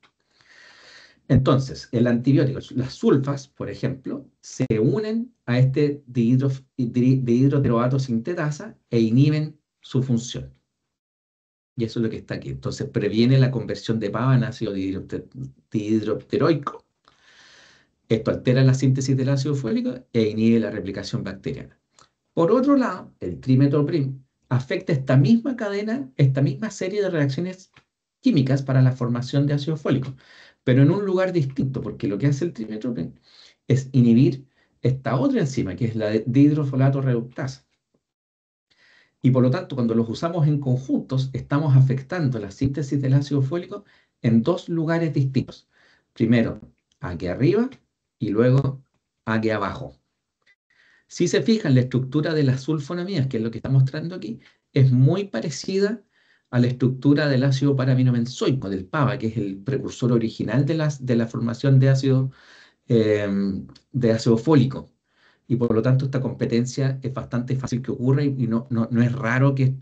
Entonces, el antibiótico, las sulfas, por ejemplo, se unen a este dihidroteroato sintetasa e inhiben su función. Y eso es lo que está aquí. Entonces previene la conversión de PABA en ácido dihidroteroico. Esto altera la síntesis del ácido fólico e inhibe la replicación bacteriana. Por otro lado, el trimetoprim afecta esta misma cadena, esta misma serie de reacciones químicas para la formación de ácido fólico, pero en un lugar distinto, porque lo que hace el trimetoprim es inhibir esta otra enzima, que es la dihidrofolato reductasa. Y por lo tanto, cuando los usamos en conjuntos, estamos afectando la síntesis del ácido fólico en dos lugares distintos. Primero, aquí arriba y luego aquí abajo. Si se fijan, la estructura de las sulfonamidas, que es lo que está mostrando aquí, es muy parecida a la estructura del ácido paraminobenzoico, del PABA, que es el precursor original de la formación eh, de ácido fólico. Y por lo tanto, esta competencia es bastante fácil que ocurra y no es raro que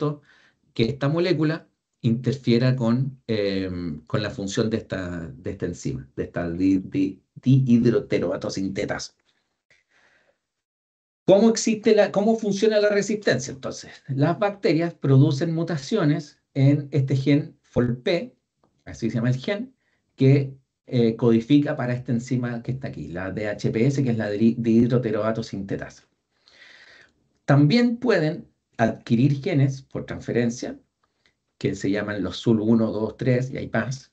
esta molécula interfiera con la función de esta enzima, de esta dihidroteroatosintetasa. ¿Cómo funciona la resistencia? Entonces, las bacterias producen mutaciones en este gen FOLP, así se llama el gen, que codifica para esta enzima que está aquí, la DHPS, que es la dihidroteroatosintetasa. También pueden adquirir genes por transferencia, que se llaman los SUL1, 2, 3 y hay más,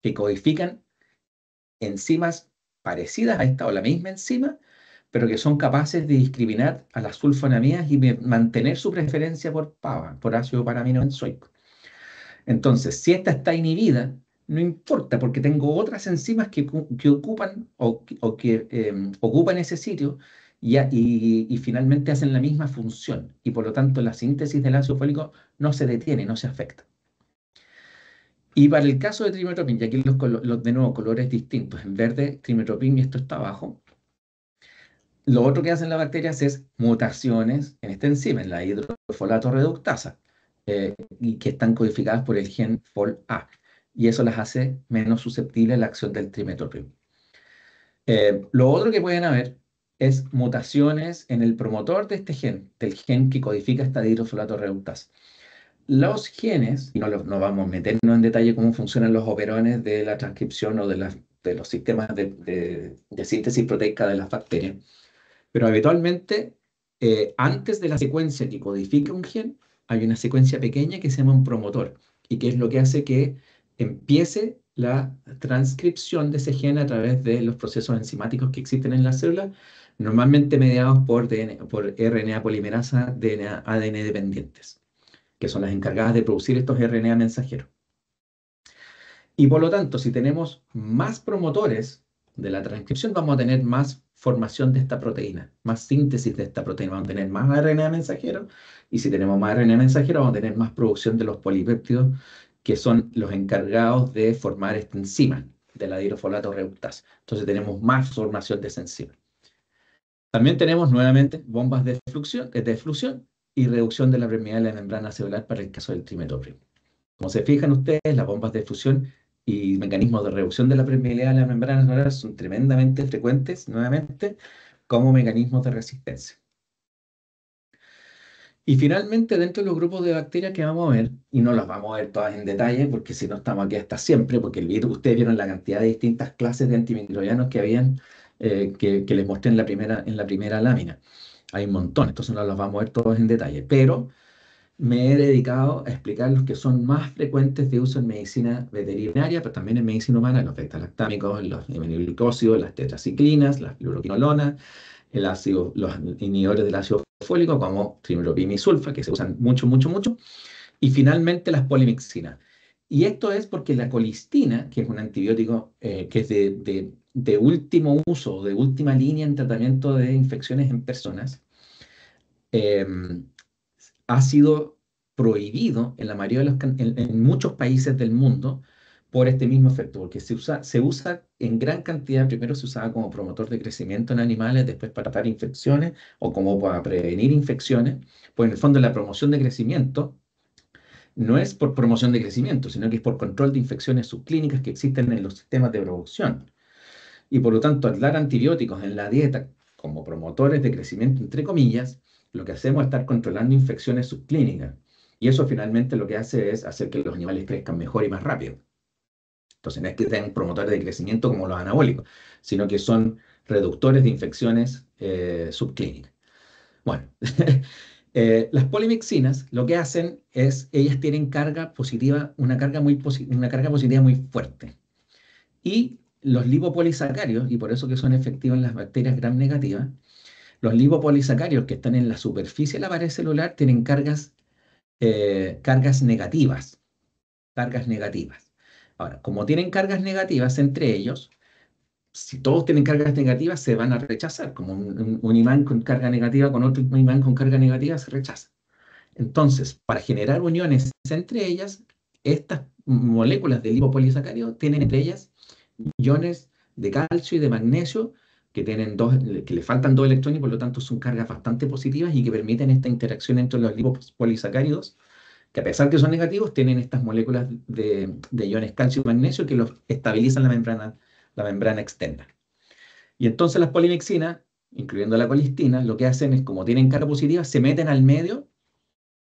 que codifican enzimas parecidas a esta o la misma enzima, pero que son capaces de discriminar a las sulfonamidas y mantener su preferencia por PABA, por ácido paraminobenzoico. Entonces, si esta está inhibida, no importa, porque tengo otras enzimas que ocupan ocupan ese sitio y finalmente hacen la misma función. Y por lo tanto, la síntesis del ácido fólico no se detiene, no se afecta. Y para el caso de trimetoprim, y aquí de nuevo colores distintos, en verde trimetoprim y esto está abajo, lo otro que hacen las bacterias es mutaciones en esta enzima, en la hidrofolato reductasa, y que están codificadas por el gen FOLA. Y eso las hace menos susceptibles a la acción del trimetoprim. Lo otro que pueden haber es mutaciones en el promotor de este gen, del gen que codifica esta hidrofolato reductasa. Los genes, y no vamos a meternos en detalle cómo funcionan los operones de la transcripción o de los sistemas de síntesis proteica de las bacterias, pero habitualmente, antes de la secuencia que codifica un gen, hay una secuencia pequeña que se llama un promotor, y que es lo que hace que empiece la transcripción de ese gen a través de los procesos enzimáticos que existen en la célula, normalmente mediados por RNA polimerasa de ADN dependientes, que son las encargadas de producir estos RNA mensajeros. Y por lo tanto, si tenemos más promotores de la transcripción, vamos a tener más formación de esta proteína, más síntesis de esta proteína, vamos a tener más RNA mensajero, y si tenemos más RNA mensajero, vamos a tener más producción de los polipéptidos, que son los encargados de formar esta enzima, de la dihidrofolato reductasa. Entonces tenemos más formación de esa enzima. También tenemos nuevamente bombas de eflusión y reducción de la permeabilidad de la membrana celular para el caso del trimetoprim. Como se fijan ustedes, las bombas de fusión y mecanismos de reducción de la permeabilidad de la membrana celular son tremendamente frecuentes, nuevamente, como mecanismos de resistencia. Y finalmente, dentro de los grupos de bacterias que vamos a ver, y no las vamos a ver todas en detalle, porque si no estamos aquí hasta siempre, porque ustedes vieron la cantidad de distintas clases de antimicrobianos que habían, que les mostré en la primera lámina. Hay un montón, entonces no las vamos a ver todas en detalle, pero me he dedicado a explicar los que son más frecuentes de uso en medicina veterinaria, pero también en medicina humana, los beta-lactámicos, los aminoglucósidos, las tetraciclinas, las fluoroquinolonas, los inhibidores del ácido fólico como trimetoprim y sulfa, que se usan mucho, mucho, mucho, y finalmente las polimixinas. Y esto es porque la colistina, que es un antibiótico que es de último uso, de última línea en tratamiento de infecciones en personas, ha sido prohibido en la mayoría en muchos países del mundo por este mismo efecto, porque se usa en gran cantidad. Primero se usaba como promotor de crecimiento en animales, después para tratar infecciones o como para prevenir infecciones, pues en el fondo la promoción de crecimiento no es por promoción de crecimiento, sino que es por control de infecciones subclínicas que existen en los sistemas de producción. Y por lo tanto, al dar antibióticos en la dieta como promotores de crecimiento, entre comillas, lo que hacemos es estar controlando infecciones subclínicas. Y eso finalmente lo que hace es hacer que los animales crezcan mejor y más rápido. Entonces no es que sean promotores de crecimiento como los anabólicos, sino que son reductores de infecciones subclínicas. Bueno, las polimixinas lo que hacen es, ellas tienen carga positiva, una carga positiva muy fuerte. Y los lipopolisacáridos, y por eso que son efectivos en las bacterias gram negativas, los lipopolisacáridos que están en la superficie de la pared celular tienen cargas negativas, cargas negativas. Ahora, como tienen cargas negativas entre ellos, si todos tienen cargas negativas, se van a rechazar, como un imán con carga negativa con otro imán con carga negativa se rechaza. Entonces, para generar uniones entre ellas, estas moléculas de lipopolisacárido tienen entre ellas iones de calcio y de magnesio que le faltan dos electrones y por lo tanto son cargas bastante positivas y que permiten esta interacción entre los lipopolisacáridos, que a pesar que son negativos, tienen estas moléculas de iones calcio y magnesio que los estabilizan la membrana externa. Y entonces las polimixinas, incluyendo la colistina, lo que hacen es, como tienen carga positiva, se meten al medio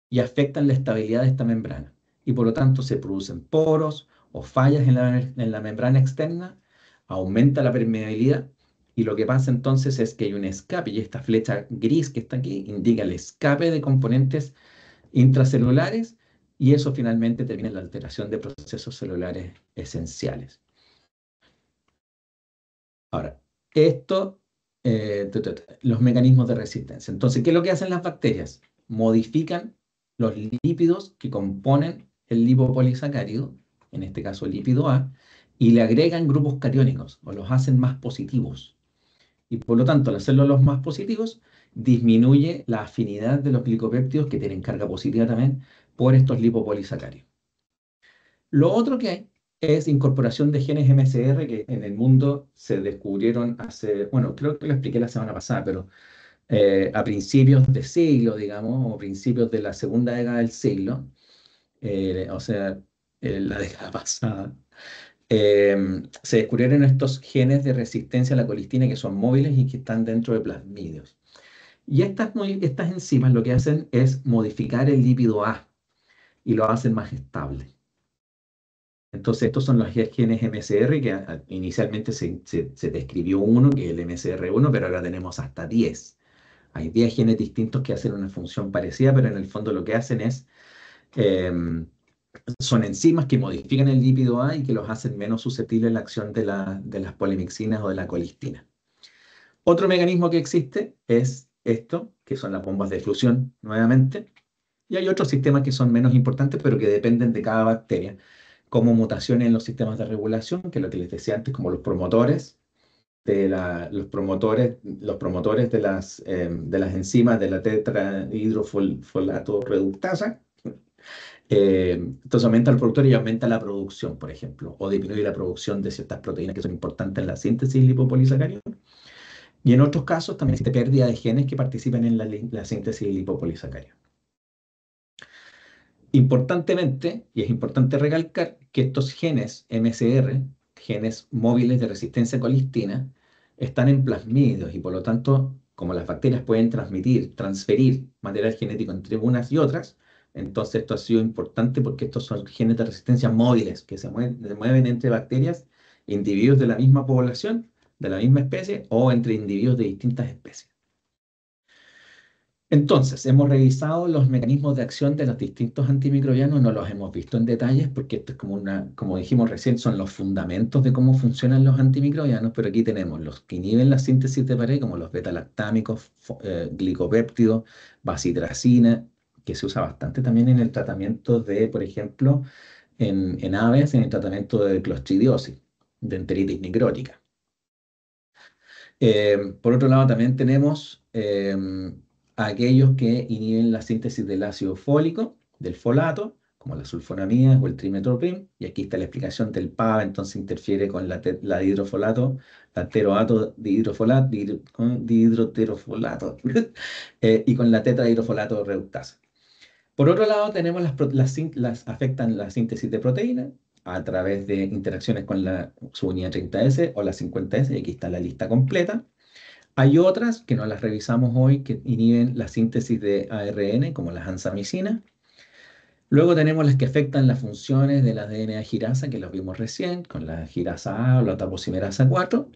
y afectan la estabilidad de esta membrana. Y por lo tanto se producen poros o fallas en la membrana externa, aumenta la permeabilidad y lo que pasa entonces es que hay un escape y esta flecha gris que está aquí indica el escape de componentes intracelulares y eso finalmente termina en la alteración de procesos celulares esenciales. Ahora, los mecanismos de resistencia. Entonces, ¿qué es lo que hacen las bacterias? Modifican los lípidos que componen el lipopolisacárido, en este caso el lípido A, y le agregan grupos catiónicos o los hacen más positivos. Y por lo tanto, al hacerlos los más positivos, disminuye la afinidad de los glicopéptidos que tienen carga positiva también por estos lipopolisacáridos. Lo otro que hay es incorporación de genes MSR que en el mundo se descubrieron bueno, creo que lo expliqué la semana pasada, pero a principios de siglo, digamos, o principios de la segunda década del siglo, o sea, la década pasada, se descubrieron estos genes de resistencia a la colistina que son móviles y que están dentro de plasmidios. Y estas enzimas lo que hacen es modificar el lípido A y lo hacen más estable. Entonces, estos son los genes MSR que inicialmente se describió uno, que es el MSR1, pero ahora tenemos hasta 10. Hay 10 genes distintos que hacen una función parecida, pero en el fondo lo que hacen son enzimas que modifican el lípido A y que los hacen menos susceptibles a la acción de las polimixinas o de la colistina. Otro mecanismo que existe es esto, que son las bombas de fusión, nuevamente. Y hay otros sistemas que son menos importantes, pero que dependen de cada bacteria, como mutaciones en los sistemas de regulación, que es lo que les decía antes, como los promotores los promotores de las enzimas de la tetrahidrofolato reductasa. Entonces aumenta el productor y aumenta la producción, por ejemplo, o disminuye la producción de ciertas proteínas que son importantes en la síntesis lipopolisacárido. Y en otros casos también existe pérdida de genes que participan en la síntesis lipopolisacárido. Importantemente, y es importante recalcar que estos genes MSR, genes móviles de resistencia a colistina, están en plasmidios y por lo tanto, como las bacterias pueden transferir material genético entre unas y otras, entonces esto ha sido importante porque estos son genes de resistencia móviles que se mueven entre bacterias, individuos de la misma población, de la misma especie o entre individuos de distintas especies. Entonces, hemos revisado los mecanismos de acción de los distintos antimicrobianos, no los hemos visto en detalles porque esto es como dijimos recién, son los fundamentos de cómo funcionan los antimicrobianos, pero aquí tenemos los que inhiben la síntesis de pared, como los beta-lactámicos, glicopéptidos, bacitracina, que se usa bastante también en el tratamiento de, por ejemplo, en aves, en el tratamiento de clostridiosis, de enteritis necrótica. Por otro lado, también tenemos aquellos que inhiben la síntesis del ácido fólico, del folato, como la sulfonamida o el trimetoprim, y aquí está la explicación del PAB, entonces interfiere con la dihidrofolato, la teroato dihidroterofolato, y con la tetrahidrofolato reductasa. Por otro lado, tenemos afectan la síntesis de proteínas a través de interacciones con la subunidad 30S o la 50S, y aquí está la lista completa. Hay otras que no las revisamos hoy que inhiben la síntesis de ARN, como las ansamicinas. Luego tenemos las que afectan las funciones de la DNA girasa, que los vimos recién, con la girasa A o la toposimerasa 4,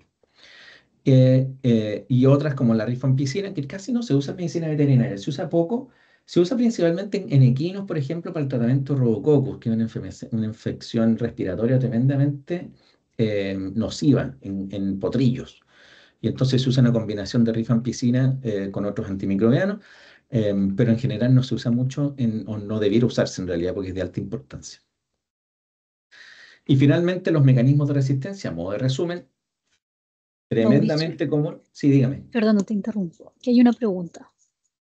y otras como la rifampicina, que casi no se usa en medicina veterinaria, se usa poco, se usa principalmente en equinos, por ejemplo, para el tratamiento de Rodococcus, que es una infección respiratoria tremendamente nociva en potrillos. Y entonces se usa una combinación de rifampicina con otros antimicrobianos, pero en general no se usa mucho, o no debiera usarse en realidad porque es de alta importancia. Y finalmente los mecanismos de resistencia, a modo de resumen, Mauricio, tremendamente común. Sí, dígame. perdón, no te interrumpo. Aquí hay una pregunta.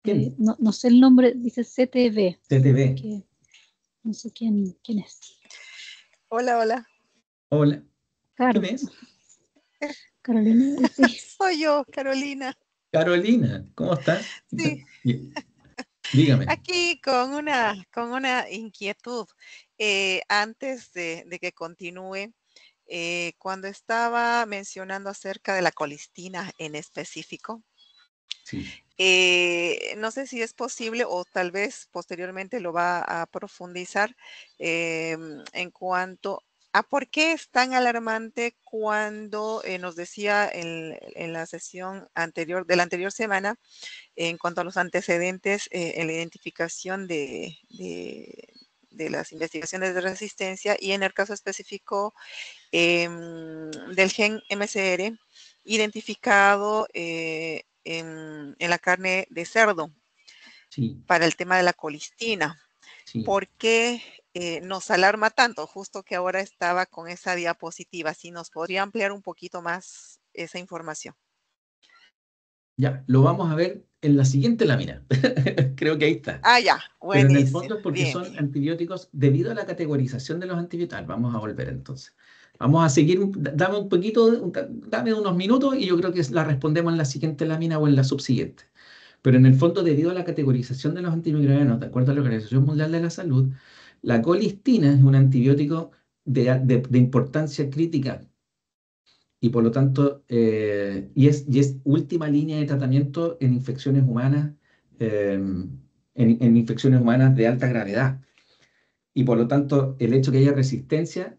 ¿Quién? No sé el nombre, dice CTV, CTV. que no sé quién es. Hola, hola. Hola. ¿Quién Caro, es? Carolina, sí. Soy yo, Carolina. Carolina. ¿Cómo está? Sí, Dígame. aquí con una inquietud. Antes de que continúe, cuando estaba mencionando acerca de la colistina en específico, Sí. no sé si es posible o tal vez posteriormente lo va a profundizar en cuanto a por qué es tan alarmante cuando nos decía en la sesión anterior, de la anterior semana, en cuanto a los antecedentes en la identificación de las investigaciones de resistencia y en el caso específico del gen MCR identificado en la carne de cerdo Sí. para el tema de la colistina. Sí. ¿Por qué nos alarma tanto? Justo que ahora estaba con esa diapositiva. Si nos podría ampliar un poquito más esa información. Ya, lo vamos a ver en la siguiente lámina. Creo que ahí está. Ah, ya, Pero en el fondo buenísimo. es porque Bien, son bien. antibióticos debido a la categorización de los antibióticos. Vamos a volver entonces. Vamos a seguir, dame un poquito, dame unos minutos y yo creo que la respondemos en la siguiente lámina o en la subsiguiente. Pero en el fondo, debido a la categorización de los antimicrobianos, de acuerdo a la Organización Mundial de la Salud, la colistina es un antibiótico de importancia crítica y por lo tanto, y es última línea de tratamiento en infecciones humanas, en infecciones humanas de alta gravedad. Y por lo tanto, el hecho que haya resistencia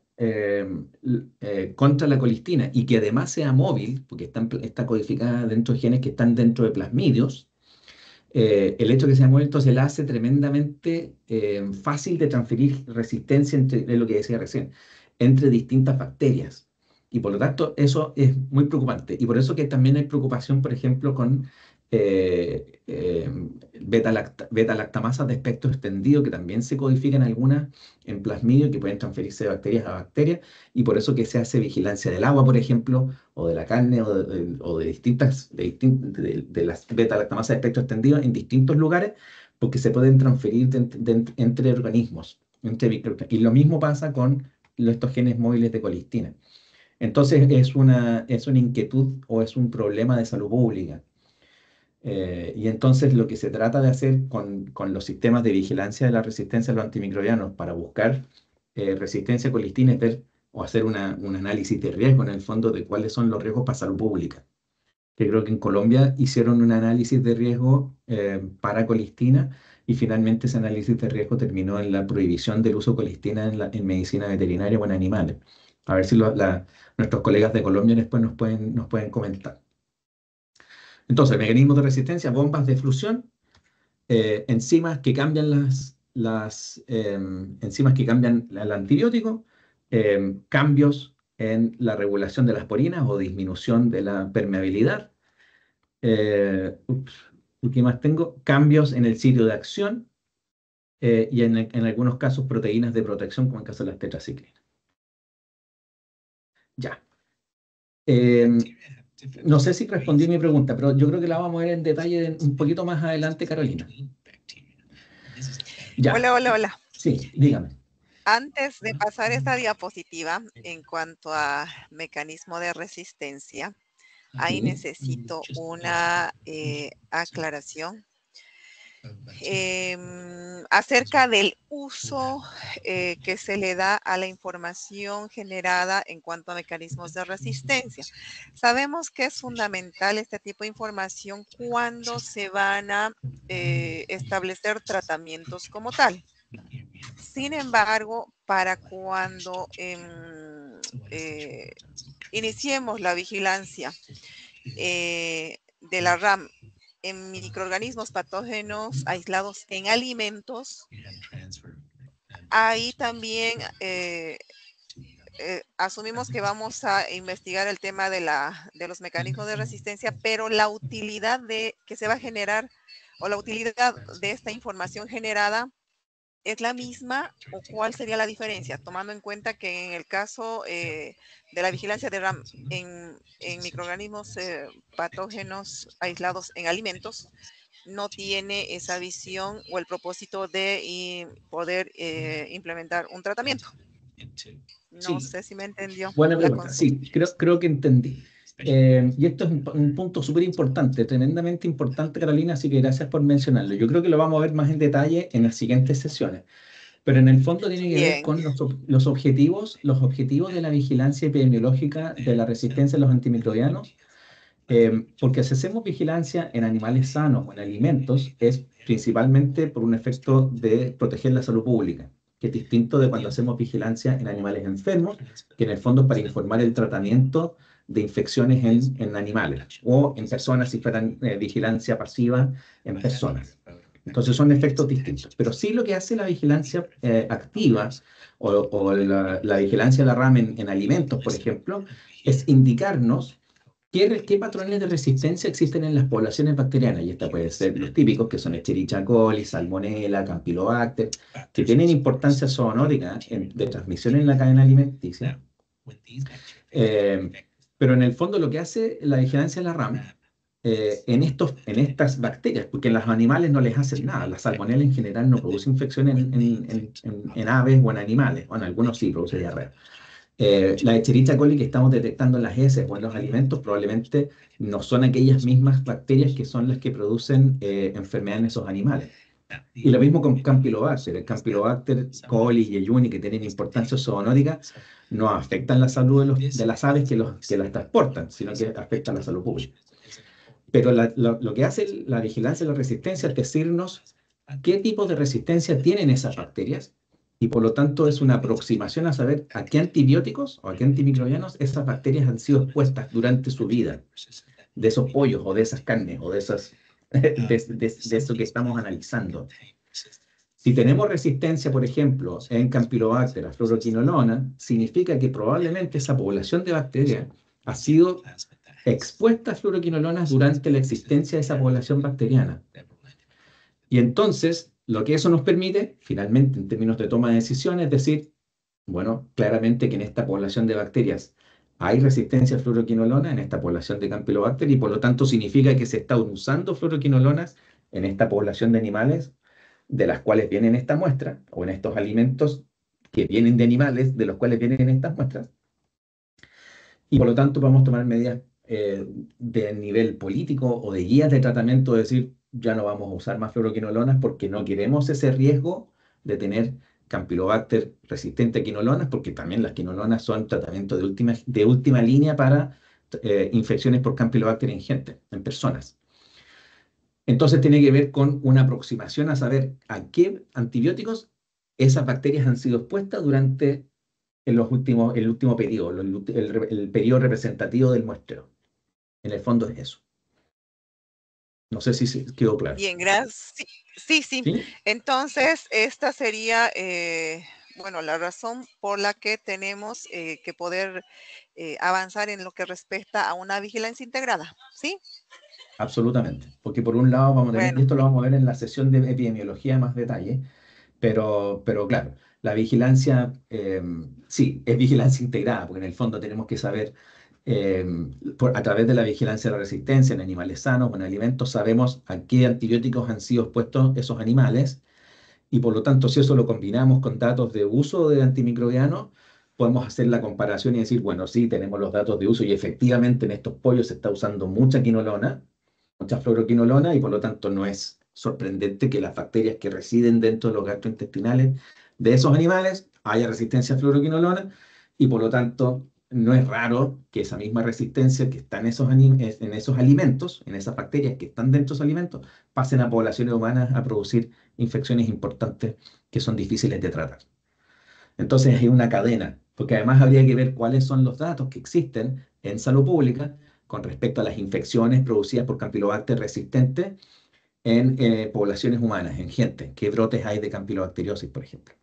contra la colistina y que además sea móvil, porque está codificada dentro de genes que están dentro de plasmidios, el hecho de que sea móvil entonces la hace tremendamente fácil de transferir resistencia entre, es lo que decía recién, entre distintas bacterias. Y por lo tanto, eso es muy preocupante. Y por eso que también hay preocupación, por ejemplo, con beta-lactamasas de espectro extendido, que también se codifican algunas en plasmidio, que pueden transferirse de bacterias a bacterias. Y por eso que se hace vigilancia del agua, por ejemplo, o de la carne, o de distintas, de las beta-lactamasas de espectro extendido en distintos lugares, porque se pueden transferir entre organismos, entre microorganismos. Y lo mismo pasa con estos genes móviles de colistina. Entonces es una inquietud o es un problema de salud pública. Y entonces lo que se trata de hacer con los sistemas de vigilancia de la resistencia a los antimicrobianos para buscar resistencia a colistina es ver o hacer un análisis de riesgo en el fondo de cuáles son los riesgos para salud pública. Que creo que en Colombia hicieron un análisis de riesgo para colistina y finalmente ese análisis de riesgo terminó en la prohibición del uso de colistina en medicina veterinaria o en animales. A ver si nuestros colegas de Colombia después nos pueden comentar. Entonces, mecanismos de resistencia, bombas de eflusión, enzimas que cambian enzimas que cambian el antibiótico, cambios en la regulación de las porinas o disminución de la permeabilidad. ¿Qué más tengo? Cambios en el sitio de acción y en algunos casos proteínas de protección, como en el caso de las tetraciclinas. Ya. No sé si respondí mi pregunta, pero yo creo que la vamos a ver en detalle un poquito más adelante, Carolina. Ya. Hola, hola, hola. Sí, dígame. Antes de pasar esta diapositiva en cuanto a mecanismo de resistencia, ahí Sí. necesito una aclaración acerca del uso que se le da a la información generada en cuanto a mecanismos de resistencia. Sabemos que es fundamental este tipo de información cuando se van a establecer tratamientos como tal. Sin embargo, para cuando iniciemos la vigilancia de la RAM en microorganismos patógenos aislados en alimentos, ahí también asumimos que vamos a investigar el tema de los mecanismos de resistencia, pero la utilidad que se va a generar o la utilidad de esta información generada ¿es la misma o cuál sería la diferencia? Tomando en cuenta que en el caso de la vigilancia de RAM en microorganismos patógenos aislados en alimentos, no tiene esa visión o el propósito de poder implementar un tratamiento. No sé si me entendió. Buena pregunta. Sí, creo que entendí. Y esto es un punto súper importante, tremendamente importante, Carolina, así que gracias por mencionarlo. Yo creo que lo vamos a ver más en detalle en las siguientes sesiones, pero en el fondo tiene que ver con los objetivos de la vigilancia epidemiológica de la resistencia a los antimicrobianos, porque si hacemos vigilancia en animales sanos o en alimentos, es principalmente por un efecto de proteger la salud pública, que es distinto de cuando hacemos vigilancia en animales enfermos, que en el fondo es para informar el tratamiento de infecciones en animales o en personas si fueran vigilancia pasiva en personas. Entonces son efectos distintos. Pero sí lo que hace la vigilancia activa o la vigilancia de la RAM en alimentos, por ejemplo, es indicarnos qué patrones de resistencia existen en las poblaciones bacterianas. Y esta puede ser los típicos, que son Escherichia coli, Salmonella, Campylobacter, que tienen importancia zoonótica de transmisión en la cadena alimenticia. Pero en el fondo lo que hace la vigilancia de la RAM en estas bacterias, porque en los animales no les hacen nada. La salmonella en general no produce infección en aves o en animales, o en algunos sí produce diarrea. La Escherichia coli que estamos detectando en las heces o en los alimentos probablemente no son aquellas mismas bacterias que son las que producen enfermedad en esos animales. Y lo mismo con Campylobacter. El Campylobacter coli y Yeyuni, que tienen importancia zoonótica, no afectan la salud de las aves que las transportan, sino que afectan la salud pública. Pero lo que hace la vigilancia de la resistencia es decirnos qué tipo de resistencia tienen esas bacterias y por lo tanto es una aproximación a saber a qué antibióticos o a qué antimicrobianos esas bacterias han sido expuestas durante su vida, de esos pollos o de esas carnes o de eso que estamos analizando. Si tenemos resistencia, por ejemplo, en Campylobacter a fluoroquinolona, significa que probablemente esa población de bacterias ha sido expuesta a fluoroquinolonas durante la existencia de esa población bacteriana. Y entonces, lo que eso nos permite, finalmente, en términos de toma de decisiones, es decir, bueno, claramente que en esta población de bacterias hay resistencia a fluoroquinolona, en esta población de Campylobacter, y por lo tanto significa que se están usando fluoroquinolonas en esta población de animales de las cuales vienen esta muestra, o en estos alimentos que vienen de animales de los cuales vienen estas muestras. Y por lo tanto vamos a tomar medidas de nivel político o de guías de tratamiento, de decir, ya no vamos a usar más fluoroquinolonas porque no queremos ese riesgo de tener Campylobacter resistente a quinolonas, porque también las quinolonas son tratamiento de última línea para infecciones por Campylobacter en gente, en personas. Entonces tiene que ver con una aproximación a saber a qué antibióticos esas bacterias han sido expuestas durante el último periodo, el periodo representativo del muestreo. En el fondo es eso. No sé si quedó claro. Bien, gracias. Sí. Entonces, esta sería, bueno, la razón por la que tenemos que poder avanzar en lo que respecta a una vigilancia integrada, ¿sí? Absolutamente. Porque por un lado vamos a tener, y esto lo vamos a ver en la sesión de epidemiología más detalle, pero claro, la vigilancia, sí, es vigilancia integrada, porque en el fondo tenemos que saber, a través de la vigilancia de la resistencia en animales sanos o en alimentos, sabemos a qué antibióticos han sido expuestos esos animales, y por lo tanto, si eso lo combinamos con datos de uso de antimicrobianos, podemos hacer la comparación y decir, bueno, sí, tenemos los datos de uso y efectivamente en estos pollos se está usando mucha quinolona, mucha fluoroquinolona, y por lo tanto no es sorprendente que las bacterias que residen dentro de los gastrointestinales de esos animales haya resistencia a fluoroquinolona, y por lo tanto no es raro que esa misma resistencia que está en esos alimentos, en esas bacterias que están dentro de esos alimentos, pasen a poblaciones humanas a producir infecciones importantes que son difíciles de tratar. Entonces hay una cadena, porque además habría que ver cuáles son los datos que existen en salud pública con respecto a las infecciones producidas por Campylobacter resistente en poblaciones humanas, en gente. ¿Qué brotes hay de campylobacteriosis, por ejemplo?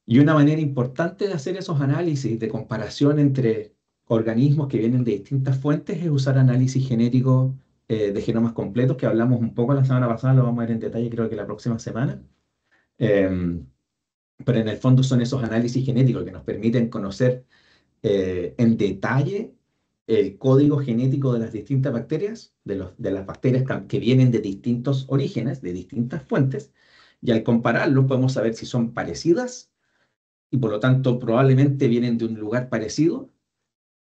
Y una manera importante de hacer esos análisis de comparación entre organismos que vienen de distintas fuentes es usar análisis genético de genomas completos, que hablamos un poco la semana pasada, lo vamos a ver en detalle creo que la próxima semana. Pero en el fondo son esos análisis genéticos que nos permiten conocer en detalle el código genético de las distintas bacterias, de las bacterias que vienen de distintos orígenes, de distintas fuentes, y al compararlos podemos saber si son parecidas y por lo tanto probablemente vienen de un lugar parecido,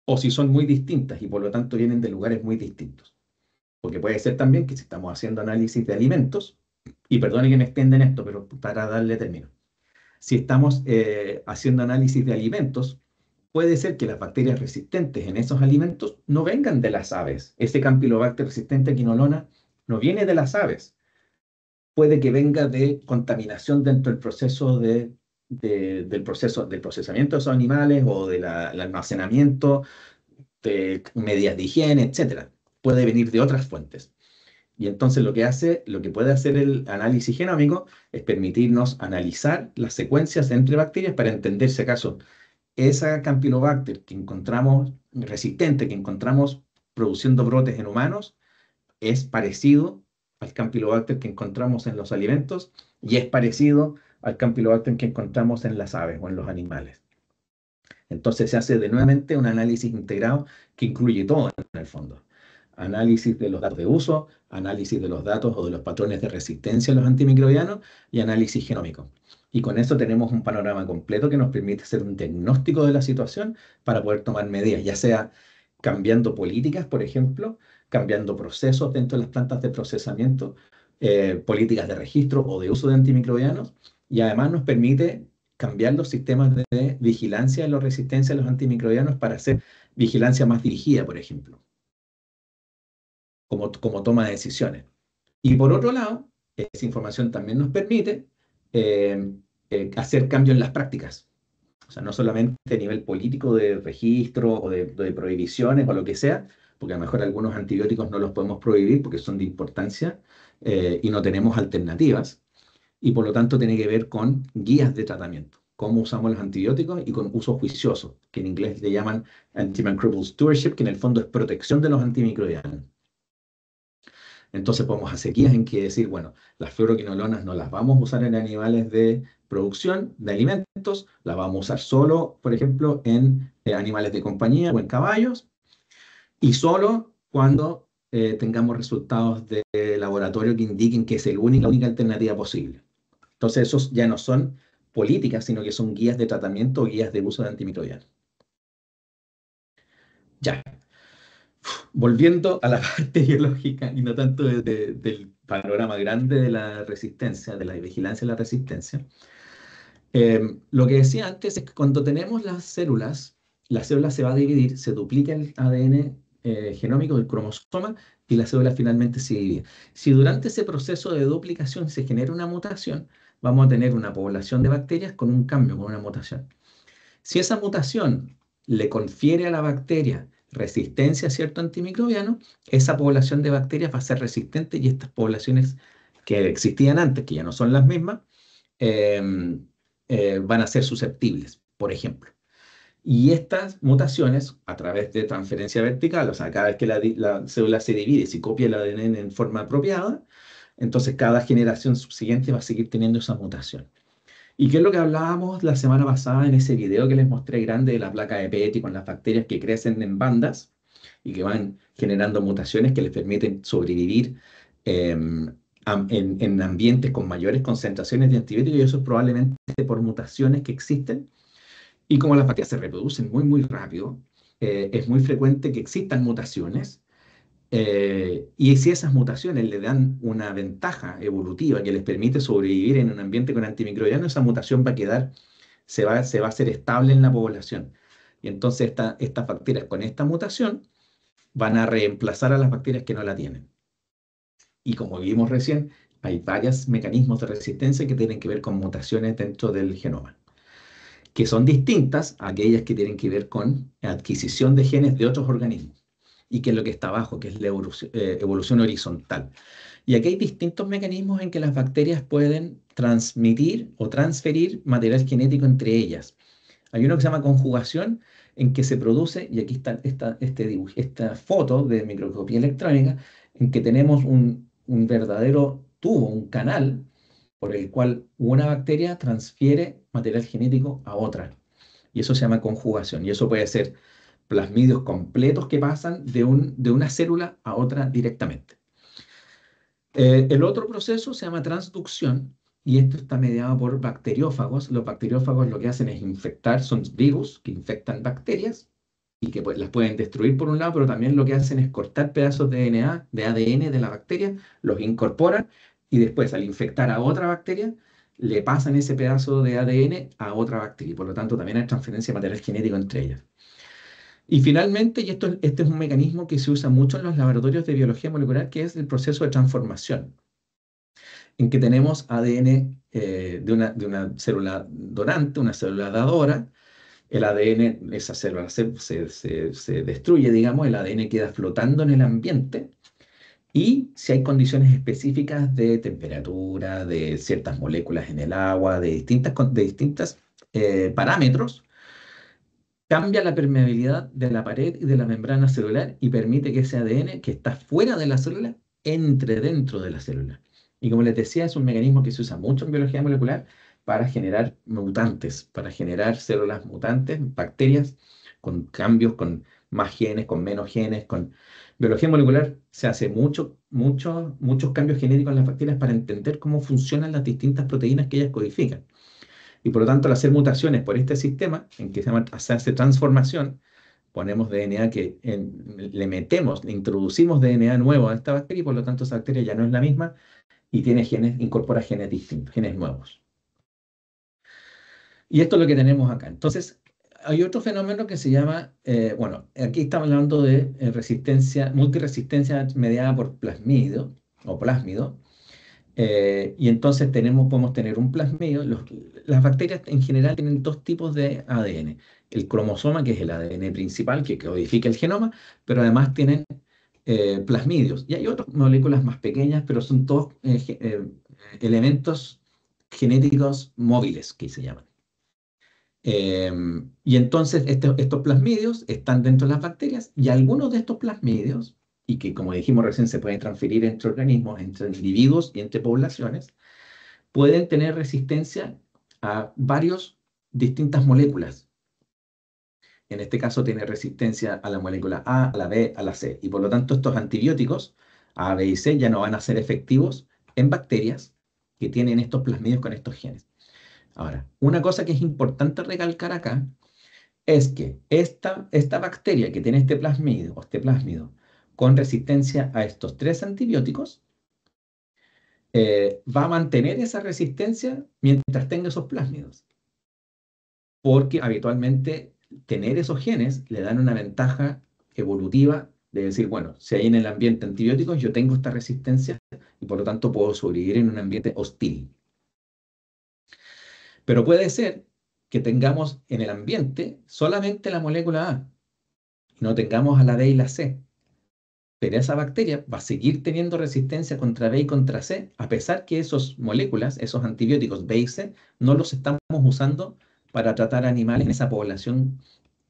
o si son muy distintas y por lo tanto vienen de lugares muy distintos. Porque puede ser también que si estamos haciendo análisis de alimentos, y perdone que me extienda en esto, pero para darle término. Si estamos haciendo análisis de alimentos, puede ser que las bacterias resistentes en esos alimentos no vengan de las aves. Ese Campylobacter resistente a quinolona no viene de las aves. Puede que venga de contaminación dentro del proceso del procesamiento de esos animales o del almacenamiento, de medidas de higiene, etc. Puede venir de otras fuentes. Y entonces lo que puede hacer el análisis genómico es permitirnos analizar las secuencias entre bacterias para entender si acaso esa Campylobacter que encontramos resistente, que encontramos produciendo brotes en humanos, es parecido al Campylobacter que encontramos en los alimentos y es parecido al Campylobacter que encontramos en las aves o en los animales. Entonces se hace de nuevamente un análisis integrado que incluye todo en el fondo. Análisis de los datos de uso, análisis de los datos o de los patrones de resistencia a los antimicrobianos y análisis genómico. Y con eso tenemos un panorama completo que nos permite hacer un diagnóstico de la situación para poder tomar medidas, ya sea cambiando políticas, por ejemplo, cambiando procesos dentro de las plantas de procesamiento, políticas de registro o de uso de antimicrobianos, y además nos permite cambiar los sistemas de vigilancia de la resistencia a los antimicrobianos para hacer vigilancia más dirigida, por ejemplo, como toma de decisiones. Y por otro lado, esa información también nos permite hacer cambios en las prácticas. O sea, no solamente a nivel político de registro o de prohibiciones o lo que sea, porque a lo mejor algunos antibióticos no los podemos prohibir porque son de importancia y no tenemos alternativas. Y por lo tanto tiene que ver con guías de tratamiento, cómo usamos los antibióticos y con uso juicioso, que en inglés le llaman antimicrobial stewardship, que en el fondo es protección de los antimicrobianos. Entonces podemos hacer guías en que decir, bueno, las fluoroquinolonas no las vamos a usar en animales de producción de alimentos, las vamos a usar solo, por ejemplo, en animales de compañía o en caballos, y solo cuando tengamos resultados de laboratorio que indiquen que es la única alternativa posible. Entonces esos ya no son políticas, sino que son guías de tratamiento o guías de uso de antimicrobianos. Ya. Volviendo a la parte biológica y no tanto del panorama grande de la resistencia, de la vigilancia de la resistencia, lo que decía antes es que cuando tenemos las células, la célula se va a dividir, se duplica el ADN genómico del cromosoma y la célula finalmente se divide. Si durante ese proceso de duplicación se genera una mutación, vamos a tener una población de bacterias con un cambio, con una mutación. Si esa mutación le confiere a la bacteria resistencia a cierto antimicrobiano, esa población de bacterias va a ser resistente y estas poblaciones que existían antes, que ya no son las mismas, van a ser susceptibles, por ejemplo. Y estas mutaciones, a través de transferencia vertical, o sea, cada vez que la célula se divide, si copia el ADN en forma apropiada, entonces cada generación subsiguiente va a seguir teniendo esa mutación. ¿Y qué es lo que hablábamos la semana pasada en ese video que les mostré grande de la placa de Petri con las bacterias que crecen en bandas y que van generando mutaciones que les permiten sobrevivir en ambientes con mayores concentraciones de antibióticos? Y eso es probablemente por mutaciones que existen. Y como las bacterias se reproducen muy, muy rápido, es muy frecuente que existan mutaciones. Y si esas mutaciones le dan una ventaja evolutiva que les permite sobrevivir en un ambiente con antimicrobianos, esa mutación va a quedar, se va a hacer estable en la población. Y entonces estas bacterias con esta mutación van a reemplazar a las bacterias que no la tienen. Y como vimos recién, Hay varios mecanismos de resistencia que tienen que ver con mutaciones dentro del genoma, que son distintas a aquellas que tienen que ver con adquisición de genes de otros organismos, y que es lo que está abajo, que es la evolución horizontal. Y aquí hay distintos mecanismos en que las bacterias pueden transmitir o transferir material genético entre ellas. Hay uno que se llama conjugación, en que se produce, y aquí está esta foto de microscopía electrónica, en que tenemos un verdadero tubo, un canal, por el cual una bacteria transfiere material genético a otra. Y eso se llama conjugación. Y eso puede ser plasmidios completos que pasan de una célula a otra directamente. El otro proceso se llama transducción, y esto está mediado por bacteriófagos. Los bacteriófagos lo que hacen es infectar, son virus que infectan bacterias y que las pueden destruir por un lado, pero también lo que hacen es cortar pedazos de DNA, de ADN de la bacteria, los incorporan y después al infectar a otra bacteria, le pasan ese pedazo de ADN a otra bacteria, y por lo tanto también hay transferencia de material genético entre ellas. Y finalmente, y este es un mecanismo que se usa mucho en los laboratorios de biología molecular, que es el proceso de transformación, en que tenemos ADN de una célula donante, una célula dadora. El ADN, esa célula se destruye, digamos, el ADN queda flotando en el ambiente, y si hay condiciones específicas de temperatura, de ciertas moléculas en el agua, de distintos parámetros, cambia la permeabilidad de la pared y de la membrana celular y permite que ese ADN que está fuera de la célula entre dentro de la célula. Y como les decía, es un mecanismo que se usa mucho en biología molecular para generar mutantes, para generar células mutantes, bacterias con cambios, con más genes, con menos genes. Con biología molecular se hace muchos cambios genéticos en las bacterias para entender cómo funcionan las distintas proteínas que ellas codifican. Y por lo tanto, al hacer mutaciones por este sistema, en que se llama hacerse transformación, ponemos DNA le introducimos DNA nuevo a esta bacteria, y por lo tanto esa bacteria ya no es la misma y tiene incorpora genes distintos, genes nuevos. Y esto es lo que tenemos acá. Entonces, hay otro fenómeno que se llama, bueno, aquí estamos hablando de multiresistencia mediada por plasmido o plásmido. Y entonces podemos tener un plasmidio. Las bacterias en general tienen dos tipos de ADN. El cromosoma, que es el ADN principal, que codifica el genoma, pero además tienen plasmidios. Y hay otras moléculas más pequeñas, pero son todos elementos genéticos móviles, que se llaman. Y entonces estos plasmidios están dentro de las bacterias, y algunos de estos plasmidios, y que como dijimos recién se pueden transferir entre organismos, entre individuos y entre poblaciones, pueden tener resistencia a varias distintas moléculas. En este caso tiene resistencia a la molécula A, a la B, a la C, y por lo tanto estos antibióticos A, B y C ya no van a ser efectivos en bacterias que tienen estos plasmidios con estos genes. Ahora, una cosa que es importante recalcar acá es que esta bacteria que tiene este plásmido con resistencia a estos 3 antibióticos va a mantener esa resistencia mientras tenga esos plásmidos, porque habitualmente tener esos genes le dan una ventaja evolutiva de decir, bueno, si hay en el ambiente antibióticos, yo tengo esta resistencia y por lo tanto puedo sobrevivir en un ambiente hostil. Pero puede ser que tengamos en el ambiente solamente la molécula A y no tengamos a la B y la C. Pero esa bacteria va a seguir teniendo resistencia contra B y contra C, a pesar que esas moléculas, esos antibióticos B y C, no los estamos usando para tratar animales en esa población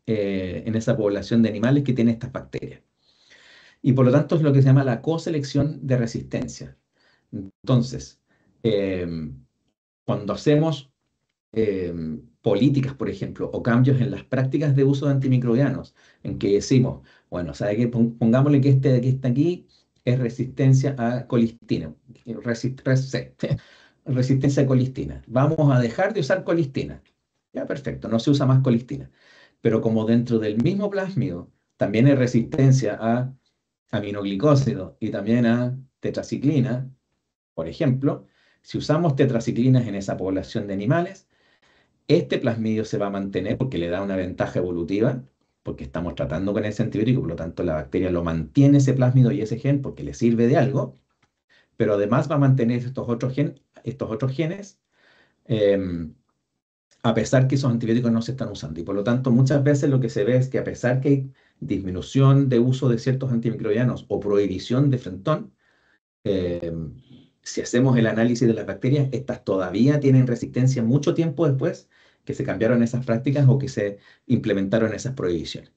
de animales que tiene estas bacterias. Y por lo tanto es lo que se llama la coselección de resistencia. Entonces, cuando hacemos políticas, por ejemplo, o cambios en las prácticas de uso de antimicrobianos, en que decimos, bueno, ¿sabe qué? Pongámosle que este de aquí está aquí es resistencia a colistina, resistencia a colistina. Vamos a dejar de usar colistina. Ya, perfecto, no se usa más colistina. Pero como dentro del mismo plásmido también hay resistencia a aminoglicósidos y también a tetraciclina, por ejemplo, si usamos tetraciclinas en esa población de animales, este plasmidio se va a mantener porque le da una ventaja evolutiva, porque estamos tratando con ese antibiótico, por lo tanto la bacteria lo mantiene ese plásmido y ese gen porque le sirve de algo, pero además va a mantener estos otros genes, a pesar que esos antibióticos no se están usando. Y por lo tanto, muchas veces lo que se ve es que a pesar que hay disminución de uso de ciertos antimicrobianos o prohibición de Frentón, si hacemos el análisis de las bacterias, estas todavía tienen resistencia mucho tiempo después que se cambiaron esas prácticas o que se implementaron esas prohibiciones.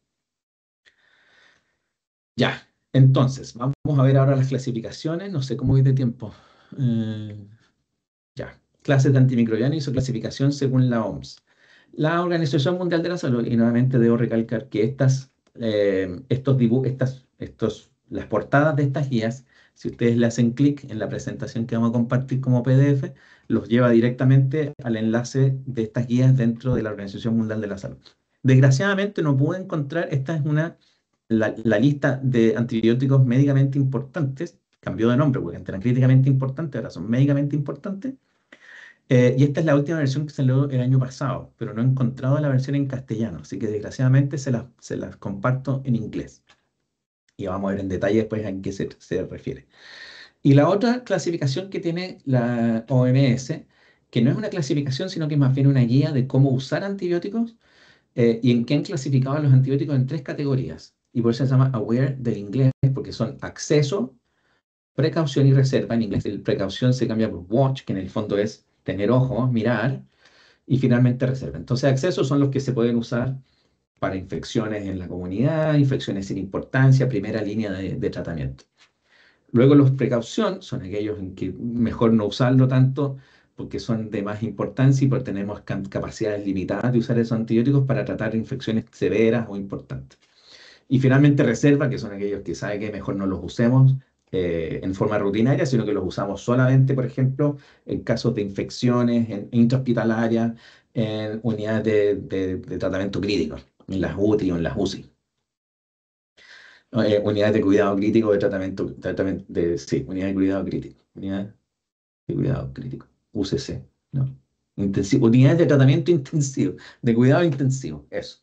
Ya, entonces, vamos a ver ahora las clasificaciones. No sé cómo voy de tiempo. Ya, clases de antimicrobianos y su clasificación según la OMS. La Organización Mundial de la Salud, y nuevamente debo recalcar que las portadas de estas guías, si ustedes le hacen clic en la presentación que vamos a compartir como PDF, los lleva directamente al enlace de estas guías dentro de la Organización Mundial de la Salud. Desgraciadamente no pude encontrar, esta es la lista de antibióticos médicamente importantes, cambió de nombre porque eran críticamente importantes, ahora son médicamente importantes. Y esta es la última versión que salió el año pasado, pero no he encontrado la versión en castellano, así que desgraciadamente se las comparto en inglés. Y vamos a ver en detalle después a qué se refiere. Y la otra clasificación que tiene la OMS, que no es una clasificación, sino que es más bien una guía de cómo usar antibióticos, y en qué han clasificado a los antibióticos en 3 categorías. Y por eso se llama AWARE del inglés, porque son acceso, precaución y reserva. En inglés el precaución se cambia por watch, que en el fondo es tener ojo, mirar, y finalmente reserva. Entonces, accesos son los que se pueden usar para infecciones en la comunidad, infecciones sin importancia, primera línea de tratamiento. Luego los precaución son aquellos en que mejor no usarlo tanto porque son de más importancia y porque tenemos capacidades limitadas de usar esos antibióticos para tratar infecciones severas o importantes. Y finalmente reserva, que son aquellos que sabe que mejor no los usemos en forma rutinaria, sino que los usamos solamente, por ejemplo, en casos de infecciones intrahospitalarias, en unidades de tratamiento crítico, en las UTI o en las UCI. Unidades de cuidado crítico de sí, unidades de cuidado crítico. Unidades de cuidado crítico, UCC, ¿no? Unidades de tratamiento intensivo, de cuidado intensivo, eso.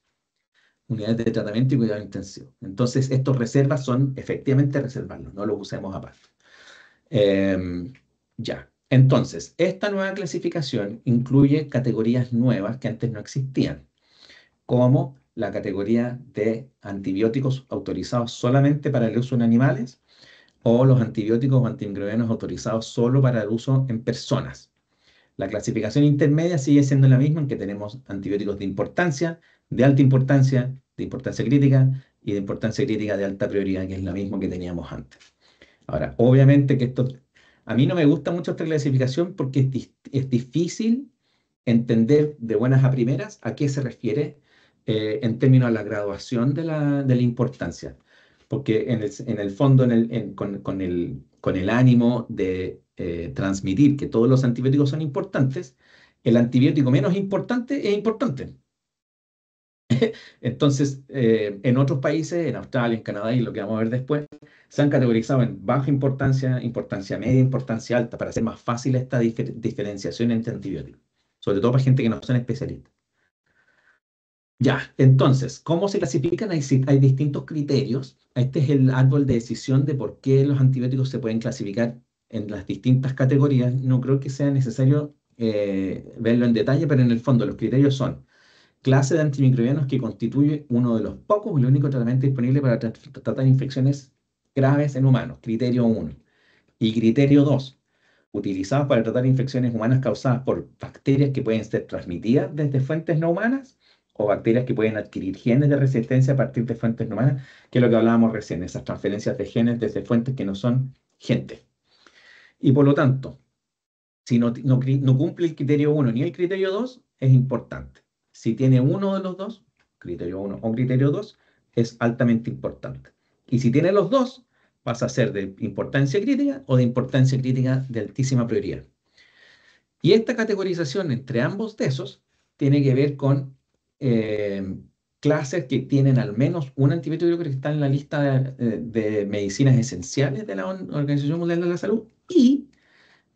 Unidades de tratamiento y cuidado intensivo. Entonces, estos reservas son efectivamente reservarlos, no los usemos aparte. Ya. Entonces, esta nueva clasificación incluye categorías nuevas que antes no existían, como la categoría de antibióticos autorizados solamente para el uso en animales o los antibióticos o antimicrobianos autorizados solo para el uso en personas. La clasificación intermedia sigue siendo la misma, en que tenemos antibióticos de importancia, de alta importancia, de importancia crítica y de importancia crítica de alta prioridad, que es lo mismo que teníamos antes. Ahora, obviamente que a mí no me gusta mucho esta clasificación porque es difícil entender de buenas a primeras a qué se refiere en términos de la graduación de la importancia. Porque en el fondo, con el ánimo de transmitir que todos los antibióticos son importantes, el antibiótico menos importante es importante. Entonces, en otros países, en Australia, en Canadá y lo que vamos a ver después, se han categorizado en baja importancia, importancia media, importancia alta, para hacer más fácil esta diferenciación entre antibióticos, sobre todo para gente que no son especialistas. Ya, entonces, ¿cómo se clasifican? Hay distintos criterios. Este es el árbol de decisión de por qué los antibióticos se pueden clasificar en las distintas categorías. No creo que sea necesario verlo en detalle, pero en el fondo los criterios son: clase de antimicrobianos que constituye uno de los pocos y el único tratamiento disponible para tratar infecciones graves en humanos, criterio 1. Y criterio 2, utilizados para tratar infecciones humanas causadas por bacterias que pueden ser transmitidas desde fuentes no humanas o bacterias que pueden adquirir genes de resistencia a partir de fuentes no humanas, que es lo que hablábamos recién, esas transferencias de genes desde fuentes que no son gente. Y por lo tanto, si no cumple el criterio 1 ni el criterio 2, es importante. Si tiene uno de los dos, criterio 1 o criterio 2, es altamente importante. Y si tiene los dos, pasa a ser de importancia crítica o de importancia crítica de altísima prioridad. Y esta categorización entre ambos de esos tiene que ver con clases que tienen al menos un antibiótico que está en la lista de medicinas esenciales de la Organización Mundial de la Salud y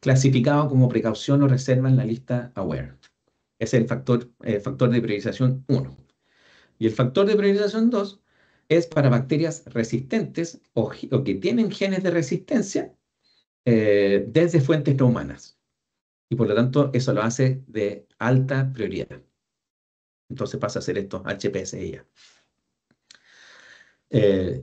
clasificado como precaución o reserva en la lista AWARE. Ese es el factor de priorización 1. Y el factor de priorización 2 es para bacterias resistentes o que tienen genes de resistencia desde fuentes no humanas. Y por lo tanto, eso lo hace de alta prioridad. Entonces pasa a ser esto, HPSI.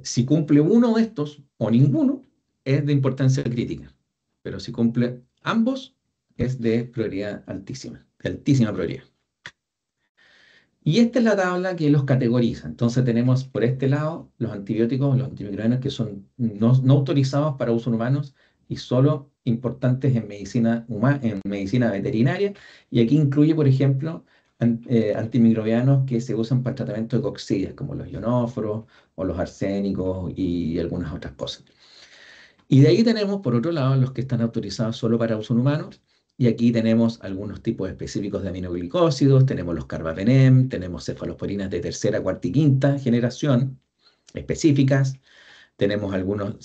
Si cumple uno de estos o ninguno, es de importancia crítica. Pero si cumple ambos, es de prioridad altísima, de altísima prioridad. Y esta es la tabla que los categoriza. Entonces tenemos por este lado los antibióticos, los antimicrobianos que son no autorizados para uso en humanos y solo importantes en medicina veterinaria. Y aquí incluye, por ejemplo, antimicrobianos que se usan para el tratamiento de coccidias, como los ionóforos o los arsénicos y algunas otras cosas. Y de ahí tenemos, por otro lado, los que están autorizados solo para uso en humanos. Y aquí tenemos algunos tipos específicos de aminoglicósidos, tenemos los carbapenem, tenemos cefalosporinas de tercera, cuarta y quinta generación específicas, tenemos algunos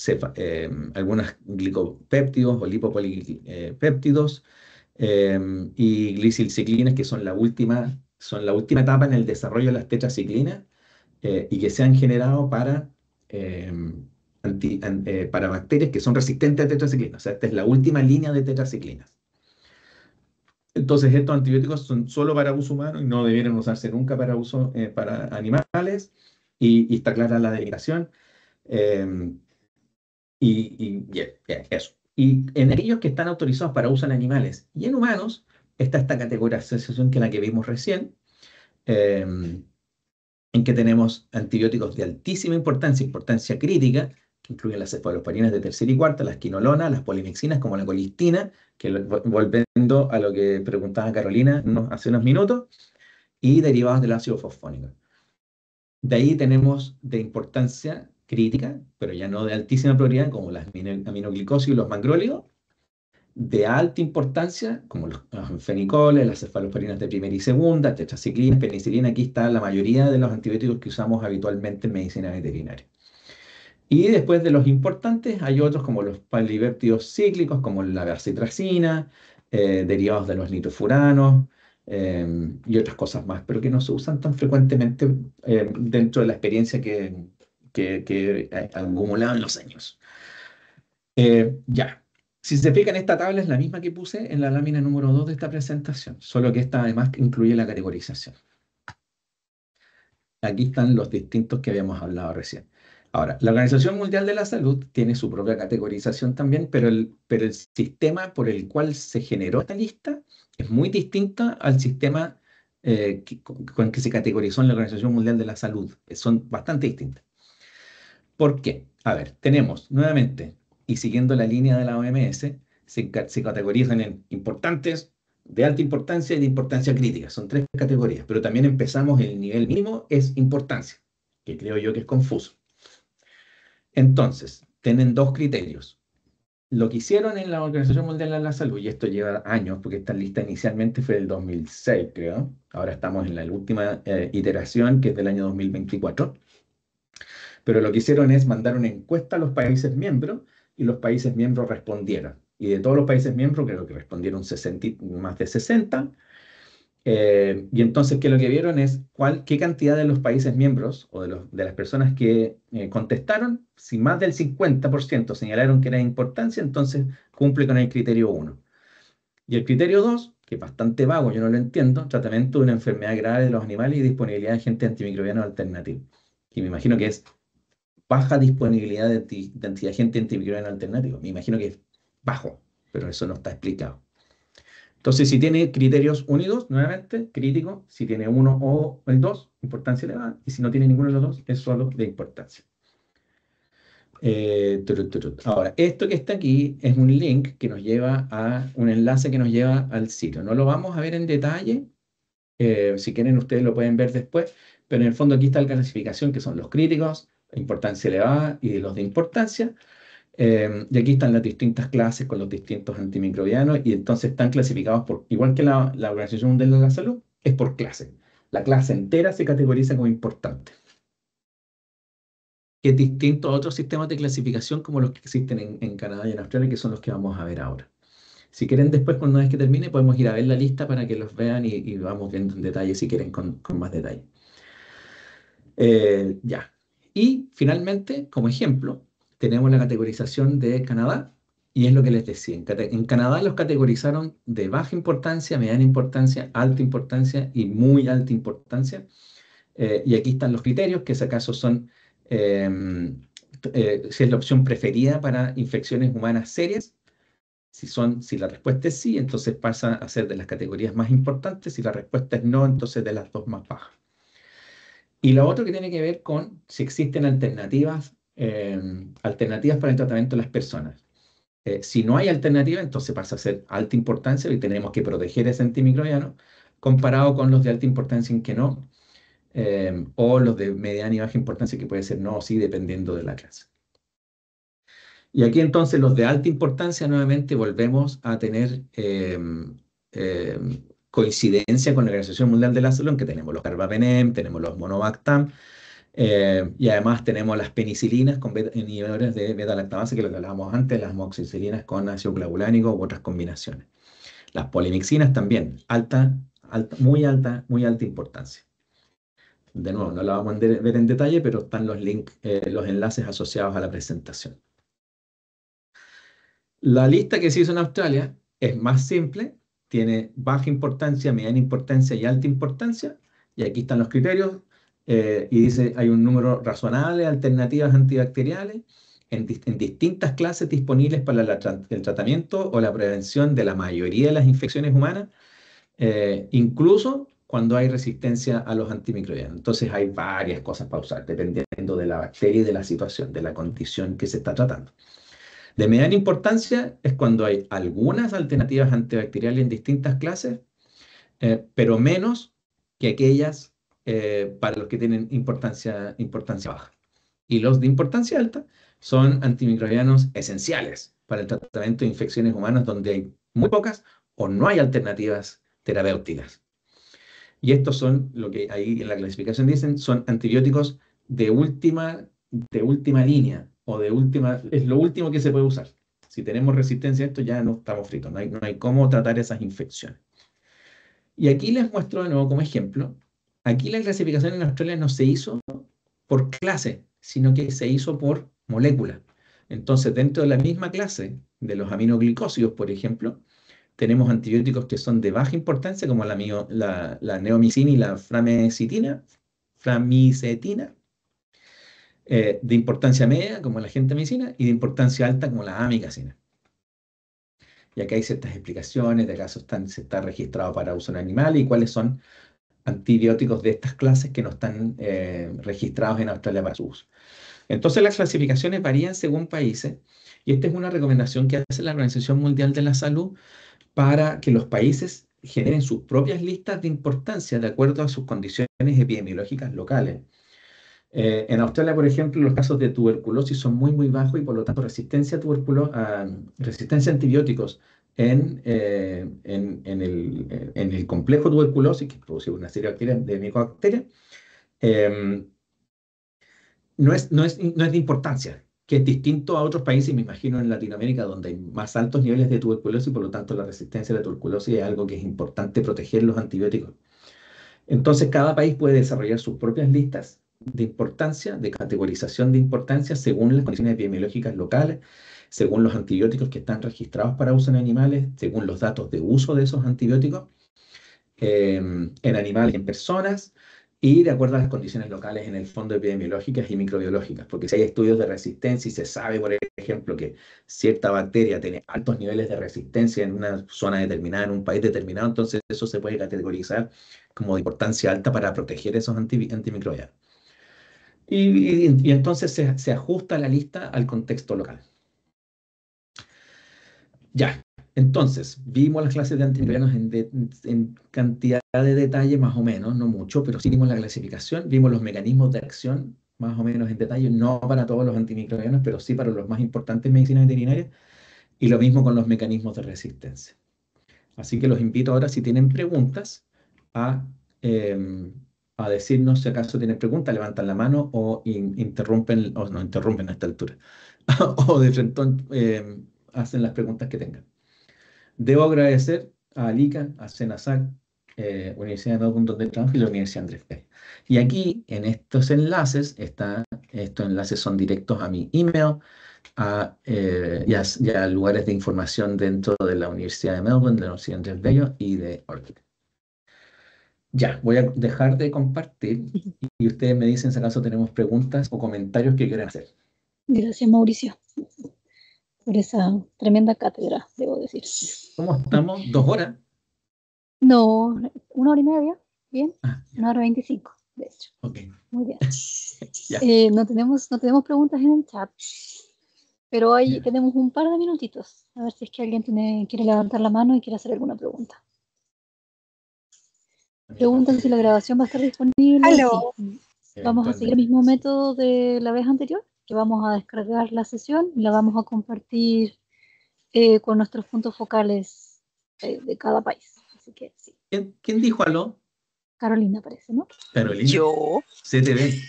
glicopéptidos o lipopolipéptidos y glicilciclinas que son la última etapa en el desarrollo de las tetraciclinas y que se han generado para bacterias que son resistentes a tetraciclinas. O sea, esta es la última línea de tetraciclinas. Entonces, estos antibióticos son solo para uso humano y no debieron usarse nunca para uso para animales. Y está clara la delimitación. Eso. Y en aquellos que están autorizados para uso en animales y en humanos, está esta categorización que es la que vimos recién, en que tenemos antibióticos de altísima importancia crítica, que incluyen las cefalosporinas de tercera y cuarta, las quinolonas, las polimixinas como la colistina, que volviendo a lo que preguntaba Carolina hace unos minutos, y derivados del ácido fosfónico. De ahí tenemos de importancia crítica, pero ya no de altísima prioridad, como las aminoglicosidos y los mangrólidos, de alta importancia, como los fenicoles, las cefalosporinas de primera y segunda, tetraciclina, penicilina. Aquí está la mayoría de los antibióticos que usamos habitualmente en medicina veterinaria. Y después de los importantes hay otros como los polipéptidos cíclicos, como la garcitracina, derivados de los nitrofuranos y otras cosas más, pero que no se usan tan frecuentemente dentro de la experiencia que han acumulado en los años. Ya. Si se fijan, esta tabla es la misma que puse en la lámina número 2 de esta presentación, solo que esta además incluye la categorización. Aquí están los distintos que habíamos hablado recién. Ahora, la Organización Mundial de la Salud tiene su propia categorización también, pero el sistema por el cual se generó esta lista es muy distinto al sistema con que se categorizó en la Organización Mundial de la Salud. Son bastante distintas. ¿Por qué? A ver, tenemos nuevamente, y siguiendo la línea de la OMS, se categorizan en importantes, de alta importancia y de importancia crítica. Son 3 categorías, pero también empezamos el nivel mínimo, es importancia, que creo yo que es confuso. Entonces, tienen 2 criterios. Lo que hicieron en la Organización Mundial de la Salud, y esto lleva años, porque esta lista inicialmente fue del 2006, creo. Ahora estamos en la última iteración, que es del año 2024. Pero lo que hicieron es mandar una encuesta a los países miembros y los países miembros respondieron. Y de todos los países miembros, creo que respondieron más de 60. Y entonces, ¿qué es lo que vieron? Es qué cantidad de los países miembros o de las personas que contestaron, si más del 50% señalaron que era de importancia, entonces cumple con el criterio 1. Y el criterio 2, que es bastante vago, yo no lo entiendo, tratamiento de una enfermedad grave de los animales y disponibilidad de agentes antimicrobianos alternativos. Y me imagino que es baja disponibilidad de agente antimicrobiano alternativo. Me imagino que es bajo, pero eso no está explicado. Entonces, si tiene criterios 1 y 2, nuevamente, crítico. Si tiene 1 o el 2, importancia elevada. Y si no tiene ninguno de los dos, es solo de importancia. Ahora, esto que está aquí es un link que nos lleva a un enlace que nos lleva al sitio. No lo vamos a ver en detalle. Si quieren, ustedes lo pueden ver después. Pero en el fondo aquí está la clasificación, que son los críticos, importancia elevada y los de importancia. Y aquí están las distintas clases con los distintos antimicrobianos y entonces están clasificados igual que la Organización Mundial de la Salud, es por clase. La clase entera se categoriza como importante. Que es distinto a otros sistemas de clasificación como los que existen en Canadá y en Australia, que son los que vamos a ver ahora. Si quieren después, cuando una vez que termine, podemos ir a ver la lista para que los vean y vamos viendo en detalle si quieren con más detalle. Ya. Y finalmente, como ejemplo, tenemos la categorización de Canadá Y es lo que les decía, en Canadá los categorizaron de baja importancia, mediana importancia, alta importancia y muy alta importancia. Y aquí están los criterios, que si acaso son, si es la opción preferida para infecciones humanas serias. Si la respuesta es sí, entonces pasa a ser de las categorías más importantes. Si la respuesta es no, entonces de las dos más bajas. Y lo otro que tiene que ver con si existen alternativas para el tratamiento de las personas. Si no hay alternativa, entonces pasa a ser alta importancia y tenemos que proteger ese antimicrobiano, comparado con los de alta importancia en que no, o los de mediana y baja importancia que puede ser no o sí, dependiendo de la clase. Y aquí entonces los de alta importancia nuevamente volvemos a tener coincidencia con la Organización Mundial de la Salud, en que tenemos los carbapenem, tenemos los monovactam, y además tenemos las penicilinas con inhibidores de beta-lactamasa, que es lo que hablábamos antes, las amoxicilinas con ácido clavulánico u otras combinaciones. Las polimixinas también, muy alta importancia. De nuevo, no la vamos a ver en detalle, pero están los links, los enlaces asociados a la presentación. La lista que se hizo en Australia es más simple, tiene baja importancia, mediana importancia y alta importancia, y aquí están los criterios, y dice hay un número razonable de alternativas antibacteriales en distintas clases disponibles para el tratamiento o la prevención de la mayoría de las infecciones humanas, incluso cuando hay resistencia a los antimicrobianos. Entonces hay varias cosas para usar, dependiendo de la bacteria y de la situación, de la condición que se está tratando. De mediana importancia es cuando hay algunas alternativas antibacteriales en distintas clases, pero menos que aquellas para los que tienen importancia baja. Y los de importancia alta son antimicrobianos esenciales para el tratamiento de infecciones humanas donde hay muy pocas o no hay alternativas terapéuticas. Y estos son lo que ahí en la clasificación dicen, son antibióticos de última línea o es lo último que se puede usar. Si tenemos resistencia a esto ya no estamos fritos, no hay cómo tratar esas infecciones. Y aquí les muestro de nuevo como ejemplo, aquí la clasificación en Australia no se hizo por clase, sino que se hizo por molécula. Entonces, dentro de la misma clase de los aminoglicósidos, por ejemplo, tenemos antibióticos que son de baja importancia, como la neomicina y la framicetina, de importancia media, como la gentamicina, y de importancia alta, como la amicacina. Y acá hay ciertas explicaciones de acaso se está registrado para uso en animales y cuáles son antibióticos de estas clases que no están registrados en Australia para su uso. Entonces las clasificaciones varían según países y esta es una recomendación que hace la Organización Mundial de la Salud para que los países generen sus propias listas de importancia de acuerdo a sus condiciones epidemiológicas locales. En Australia, por ejemplo, los casos de tuberculosis son muy bajos y por lo tanto resistencia a antibióticos en el complejo tuberculosis, que produce una serie de micobacterias, no es de importancia, que es distinto a otros países, me imagino en Latinoamérica, donde hay más altos niveles de tuberculosis y por lo tanto la resistencia a la tuberculosis es algo que es importante proteger los antibióticos. Entonces, cada país puede desarrollar sus propias listas de importancia, de categorización de importancia, según las condiciones epidemiológicas locales, según los antibióticos que están registrados para uso en animales, según los datos de uso de esos antibióticos en animales y en personas, y de acuerdo a las condiciones locales en el fondo epidemiológicas y microbiológicas, porque si hay estudios de resistencia y se sabe, por ejemplo, que cierta bacteria tiene altos niveles de resistencia en una zona determinada, en un país determinado, entonces eso se puede categorizar como de importancia alta para proteger esos antimicrobianos. Y entonces se ajusta la lista al contexto local. Ya, entonces, vimos las clases de antimicrobianos en cantidad de detalle, más o menos, no mucho, pero sí vimos la clasificación, vimos los mecanismos de acción, más o menos en detalle, no para todos los antimicrobianos, pero sí para los más importantes en medicina veterinaria, y lo mismo con los mecanismos de resistencia. Así que los invito ahora, si tienen preguntas, a decirnos si acaso tienen preguntas, levantan la mano o interrumpen, o no interrumpen a esta altura, o de frente hacen las preguntas que tengan. Debo agradecer a Alika, a Senasac, Universidad de Melbourne, donde trabajo, y la Universidad Andrés Bello. Y aquí, en estos enlaces, estos enlaces son directos a mi email, y a lugares de información dentro de la Universidad de Melbourne, de la Universidad Andrés Bello y de Orchid. Ya, voy a dejar de compartir y ustedes me dicen si acaso tenemos preguntas o comentarios que quieran hacer. Gracias, Mauricio, por esa tremenda cátedra, debo decir. ¿Cómo estamos? ¿2 horas? No, 1 hora y media, bien, Ah, ya, 1 hora 25, de hecho. ok. Muy bien. Ya, No tenemos preguntas en el chat, pero ahí ya. tenemos un par de minutitos. A ver si es que alguien quiere levantar la mano y quiere hacer alguna pregunta. Preguntan si la grabación va a estar disponible. Aló. Sí, vamos a seguir el Eventualmente. mismo método de la vez anterior, que vamos a descargar la sesión y la vamos a compartir con nuestros puntos focales de cada país. Así que sí, ¿Quién dijo aló? Carolina parece, ¿no? Carolina. Yo. Se te ve.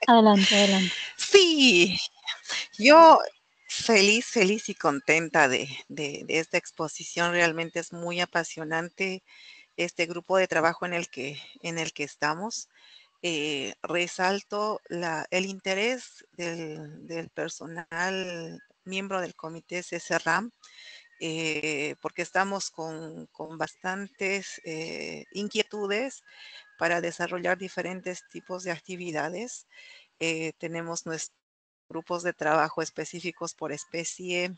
Adelante, adelante. Sí, yo feliz, feliz y contenta de esta exposición. Realmente es muy apasionante este grupo de trabajo en el que estamos. Resalto el interés del personal miembro del comité CCRAM, porque estamos con bastantes inquietudes para desarrollar diferentes tipos de actividades. Tenemos nuestros grupos de trabajo específicos por especie,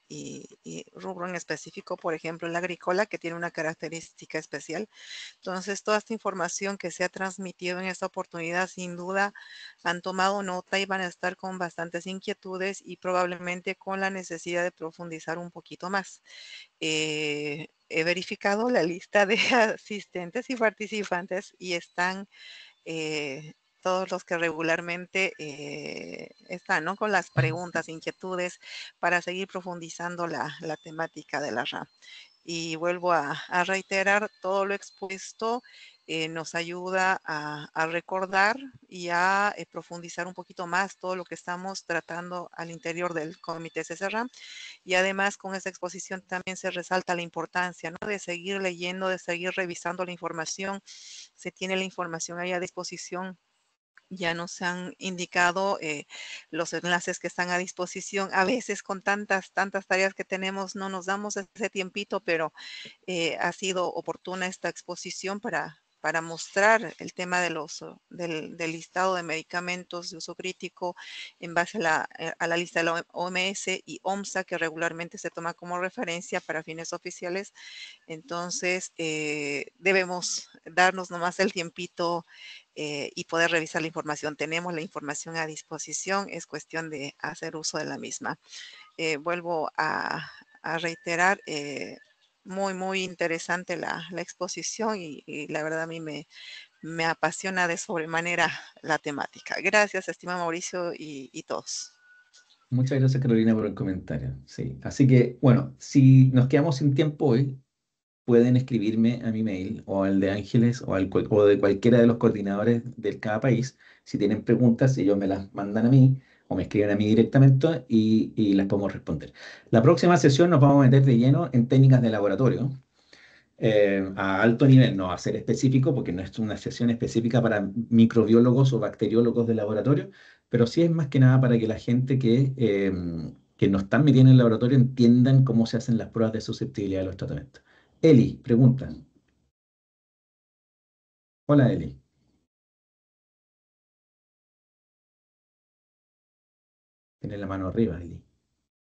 y rubro en específico, por ejemplo, el agrícola, que tiene una característica especial. Entonces, toda esta información que se ha transmitido en esta oportunidad, sin duda, han tomado nota y van a estar con bastantes inquietudes y probablemente con la necesidad de profundizar un poquito más. He verificado la lista de asistentes y participantes y están todos los que regularmente están, ¿no?, con las preguntas, inquietudes para seguir profundizando la temática de la RAM. Y vuelvo a reiterar, todo lo expuesto nos ayuda a recordar y a profundizar un poquito más todo lo que estamos tratando al interior del comité CCRAM. Y además con esta exposición también se resalta la importancia, ¿no?, de seguir leyendo, de seguir revisando la información. Se tiene la información ahí a disposición. Ya nos han indicado los enlaces que están a disposición. A veces con tantas tareas que tenemos no nos damos ese tiempito, pero ha sido oportuna esta exposición para mostrar el tema del listado de medicamentos de uso crítico en base a la lista de la OMS y OMSA, que regularmente se toma como referencia para fines oficiales. Entonces, debemos darnos nomás el tiempito y poder revisar la información. Tenemos la información a disposición, es cuestión de hacer uso de la misma. Vuelvo a reiterar, muy, muy interesante la exposición y la verdad a mí me apasiona de sobremanera la temática. Gracias, estimado Mauricio y todos. Muchas gracias, Carolina, por el comentario. Sí, así que, bueno, si nos quedamos sin tiempo hoy, pueden escribirme a mi mail o al de Ángeles o de cualquiera de los coordinadores de cada país. Si tienen preguntas, ellos me las mandan a mí o me escriben a mí directamente y las podemos responder. La próxima sesión nos vamos a meter de lleno en técnicas de laboratorio, a alto nivel, no a ser específico, porque no es una sesión específica para microbiólogos o bacteriólogos de laboratorio, pero sí es más que nada para que la gente que no están metida en el laboratorio entiendan cómo se hacen las pruebas de susceptibilidad de los tratamientos. Eli, pregunta. Hola, Eli. Tiene la mano arriba, Eli.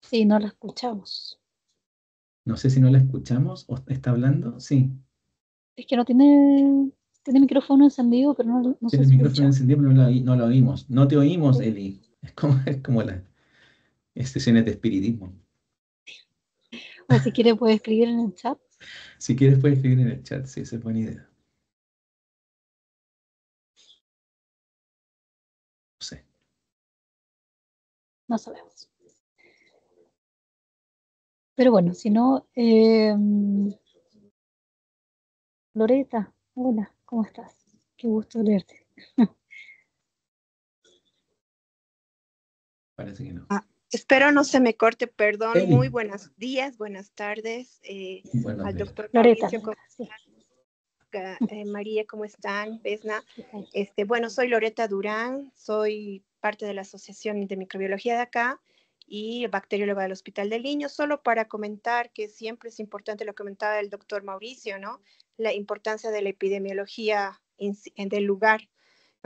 Sí, no la escuchamos. No sé si no la escuchamos o está hablando. Sí, Es que no tiene micrófono encendido, pero no se tiene el micrófono escucha. encendido, pero no la oímos. No te oímos, Sí. Eli. Es como las sesiones de espiritismo. O si quiere puede escribir en el chat. Si quieres, puedes escribir en el chat. Sí, esa es buena idea. No sé. No sabemos. Pero bueno, si no, Loreta, hola, ¿cómo estás? Qué gusto leerte. Parece que no. Espero no se me corte, perdón. Muy Eli, buenos días, buenas tardes buenos al días. doctor Loreta, Mauricio, sí. María, ¿cómo están? Vesna. ¿Qué tal? Bueno, soy Loreta Durán, soy parte de la Asociación de Microbiología de acá y bacterióloga del Hospital del Niño, solo para comentar que siempre es importante lo que comentaba el doctor Mauricio, ¿no? La importancia de la epidemiología del lugar.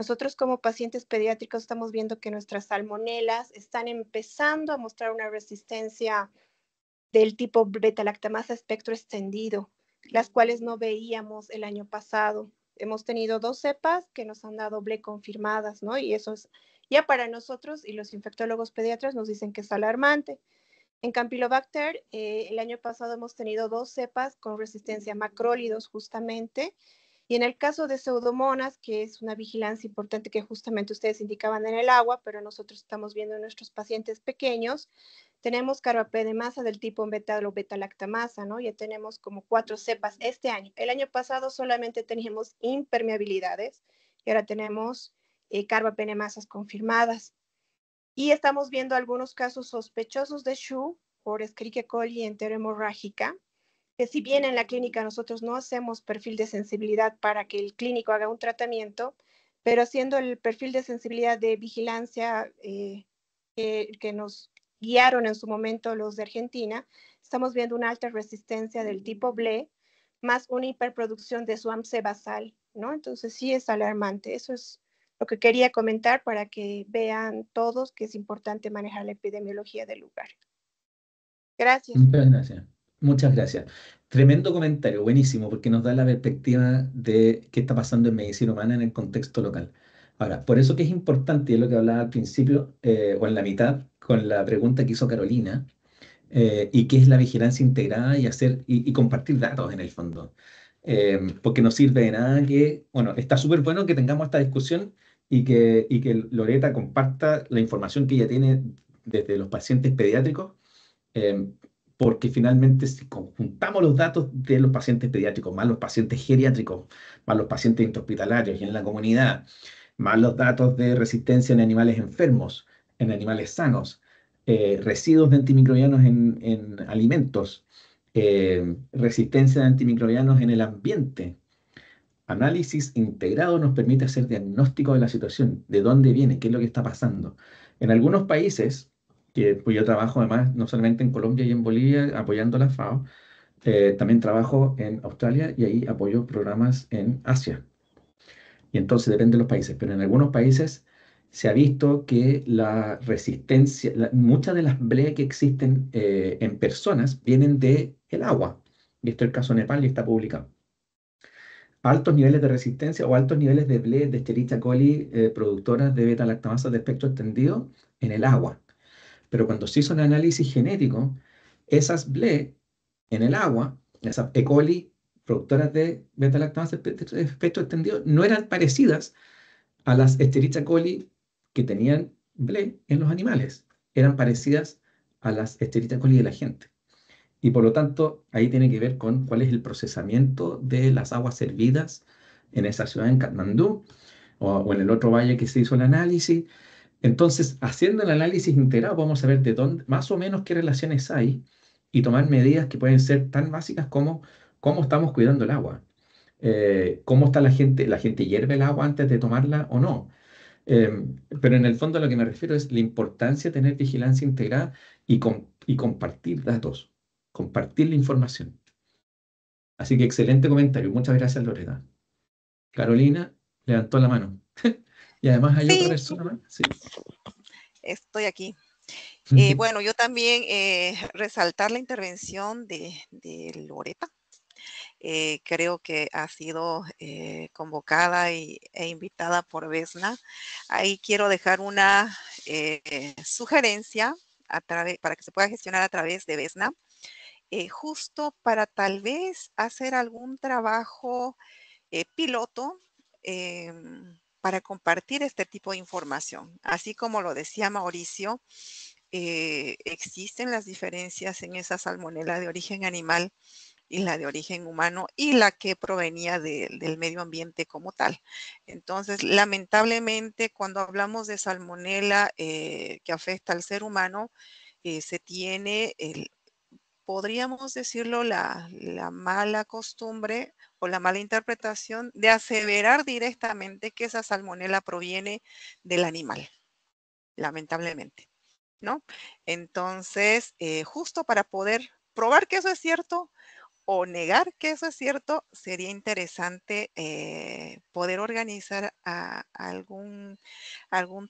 Nosotros como pacientes pediátricos estamos viendo que nuestras salmonelas están empezando a mostrar una resistencia del tipo beta-lactamasa espectro extendido, las cuales no veíamos el año pasado. Hemos tenido 2 cepas que nos han dado doble confirmadas, ¿no? Y eso es ya para nosotros y los infectólogos pediatras nos dicen que es alarmante. En Campylobacter, el año pasado hemos tenido 2 cepas con resistencia a macrólidos justamente. Y en el caso de Pseudomonas, que es una vigilancia importante que justamente ustedes indicaban en el agua, pero nosotros estamos viendo en nuestros pacientes pequeños, tenemos carbapenemasa del tipo beta o beta-lactamasa, ¿no? Ya tenemos como 4 cepas este año. El año pasado solamente teníamos impermeabilidades y ahora tenemos carbapenemasas confirmadas. Y estamos viendo algunos casos sospechosos de SHU por Escherichia coli enterohemorrágica, que si bien en la clínica nosotros no hacemos perfil de sensibilidad para que el clínico haga un tratamiento, pero haciendo el perfil de sensibilidad de vigilancia que nos guiaron en su momento los de Argentina, estamos viendo una alta resistencia del tipo BLE, más una hiperproducción de su AMC basal, ¿no? Entonces sí es alarmante. Eso es lo que quería comentar para que vean todos que es importante manejar la epidemiología del lugar. Gracias. Muchas gracias. Muchas gracias. Tremendo comentario, buenísimo, porque nos da la perspectiva de qué está pasando en medicina humana en el contexto local. Ahora, por eso que es importante, y es lo que hablaba al principio, o en la mitad, con la pregunta que hizo Carolina, y qué es la vigilancia integrada y hacer y compartir datos en el fondo. Porque no sirve de nada que, bueno, está súper bueno que tengamos esta discusión y que Loreta comparta la información que ella tiene desde los pacientes pediátricos, eh, porque finalmente si conjuntamos los datos de los pacientes pediátricos, más los pacientes geriátricos, más los pacientes intrahospitalarios y en la comunidad, más los datos de resistencia en animales enfermos, en animales sanos, residuos de antimicrobianos en alimentos, resistencia de antimicrobianos en el ambiente. Análisis integrado nos permite hacer diagnóstico de la situación, de dónde viene, qué es lo que está pasando. En algunos países, pues yo trabajo además no solamente en Colombia y en Bolivia apoyando la FAO, también trabajo en Australia y ahí apoyo programas en Asia. Y entonces depende de los países, pero en algunos países se ha visto que la resistencia, muchas de las BLE que existen en personas vienen del agua. Y esto es el caso de Nepal y está publicado. Altos niveles de resistencia o altos niveles de BLE, de Escherichia coli, productoras de beta-lactamasa de espectro extendido en el agua. Pero cuando se hizo un análisis genético, esas BLE en el agua, esas E. coli productoras de beta-lactamasa de espectro extendido, no eran parecidas a las Escherichia coli que tenían BLE en los animales. Eran parecidas a las Escherichia coli de la gente. Y por lo tanto, ahí tiene que ver con cuál es el procesamiento de las aguas servidas en esa ciudad, en Katmandú, o en el otro valle que se hizo el análisis. Entonces, haciendo el análisis integrado, vamos a ver de dónde, más o menos qué relaciones hay y tomar medidas que pueden ser tan básicas como cómo estamos cuidando el agua. Cómo está la gente hierve el agua antes de tomarla o no. Pero en el fondo a lo que me refiero es la importancia de tener vigilancia integrada y compartir datos, compartir la información. Así que excelente comentario. Muchas gracias, Lorena. Carolina levantó la mano. Y además hay otra Sí, persona más. Sí. estoy aquí. Bueno, yo también resaltar la intervención de Loreta. Creo que ha sido convocada e invitada por Vesna. Ahí quiero dejar una sugerencia para que se pueda gestionar a través de Vesna, justo para tal vez hacer algún trabajo piloto para compartir este tipo de información. Así como lo decía Mauricio, existen las diferencias en esa salmonela de origen animal y la de origen humano y la que provenía del medio ambiente como tal. Entonces, lamentablemente, cuando hablamos de salmonela que afecta al ser humano, se tiene podríamos decirlo, la mala costumbre o la mala interpretación de aseverar directamente que esa salmonela proviene del animal, lamentablemente, ¿no? Entonces, justo para poder probar que eso es cierto o negar que eso es cierto, sería interesante poder organizar algún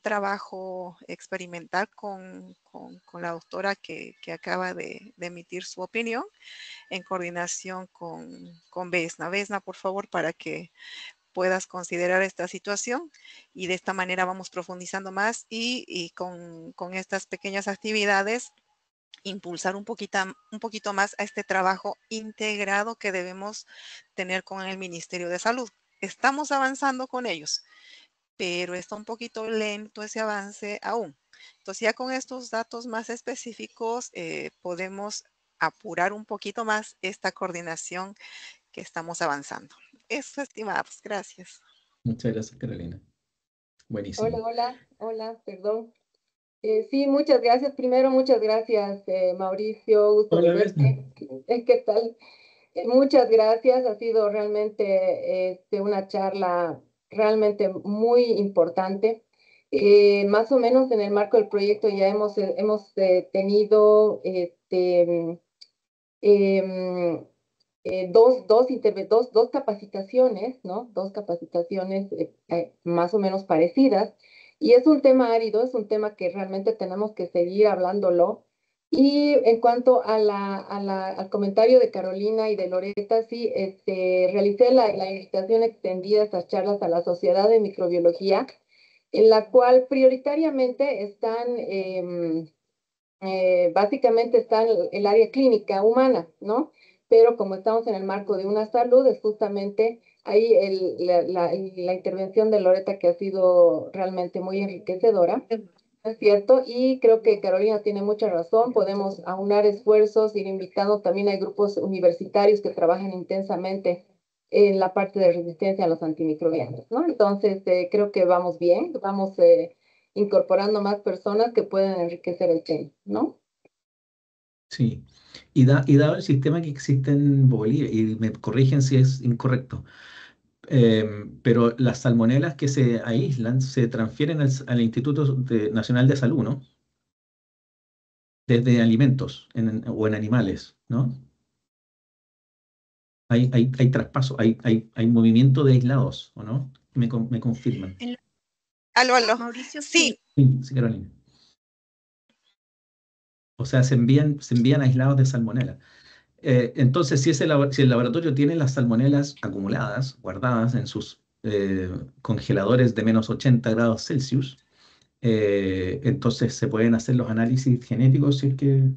trabajo experimental con la doctora que acaba de emitir su opinión en coordinación con Vesna. Vesna, por favor, para que puedas considerar esta situación y de esta manera vamos profundizando más y con estas pequeñas actividades impulsar un poquito más a este trabajo integrado que debemos tener con el Ministerio de Salud. Estamos avanzando con ellos, pero está un poquito lento ese avance aún. Entonces ya con estos datos más específicos podemos apurar un poquito más esta coordinación que estamos avanzando. Eso, estimados. Gracias. Muchas gracias, Carolina. Buenísimo. Hola, perdón. Sí, muchas gracias. Primero, muchas gracias, Mauricio. Gusto de Hola, Vesna. verte. ¿Qué tal? Muchas gracias. Ha sido realmente una charla realmente muy importante. Más o menos en el marco del proyecto ya hemos tenido em, dos capacitaciones, ¿no? Dos capacitaciones más o menos parecidas. Y es un tema árido, es un tema que realmente tenemos que seguir hablándolo. Y en cuanto a al comentario de Carolina y de Loreta, sí, realicé la invitación extendida a estas charlas a la Sociedad de Microbiología, en la cual prioritariamente básicamente está el área clínica humana, ¿no? Pero como estamos en el marco de una salud, es justamente ahí la intervención de Loreta que ha sido realmente muy enriquecedora, ¿no es cierto? Y creo que Carolina tiene mucha razón, podemos aunar esfuerzos, ir invitando, también hay grupos universitarios que trabajan intensamente en la parte de resistencia a los antimicrobianos, ¿no? Entonces, creo que vamos bien, vamos incorporando más personas que pueden enriquecer el tema, ¿no? Sí. Y dado el sistema que existe en Bolivia, y me corrigen si es incorrecto, pero las salmonelas que se aíslan se transfieren al Nacional de Salud, ¿no? Desde alimentos o en animales, ¿no? Hay traspaso, hay movimiento de aislados, ¿o no? Me confirman. Aló. Mauricio, Sí, Sí, sí, Carolina. O sea, se envían aislados de salmonela. Entonces, si el laboratorio tiene las salmonelas acumuladas, guardadas en sus congeladores de -80 °C, entonces se pueden hacer los análisis genéticos si es que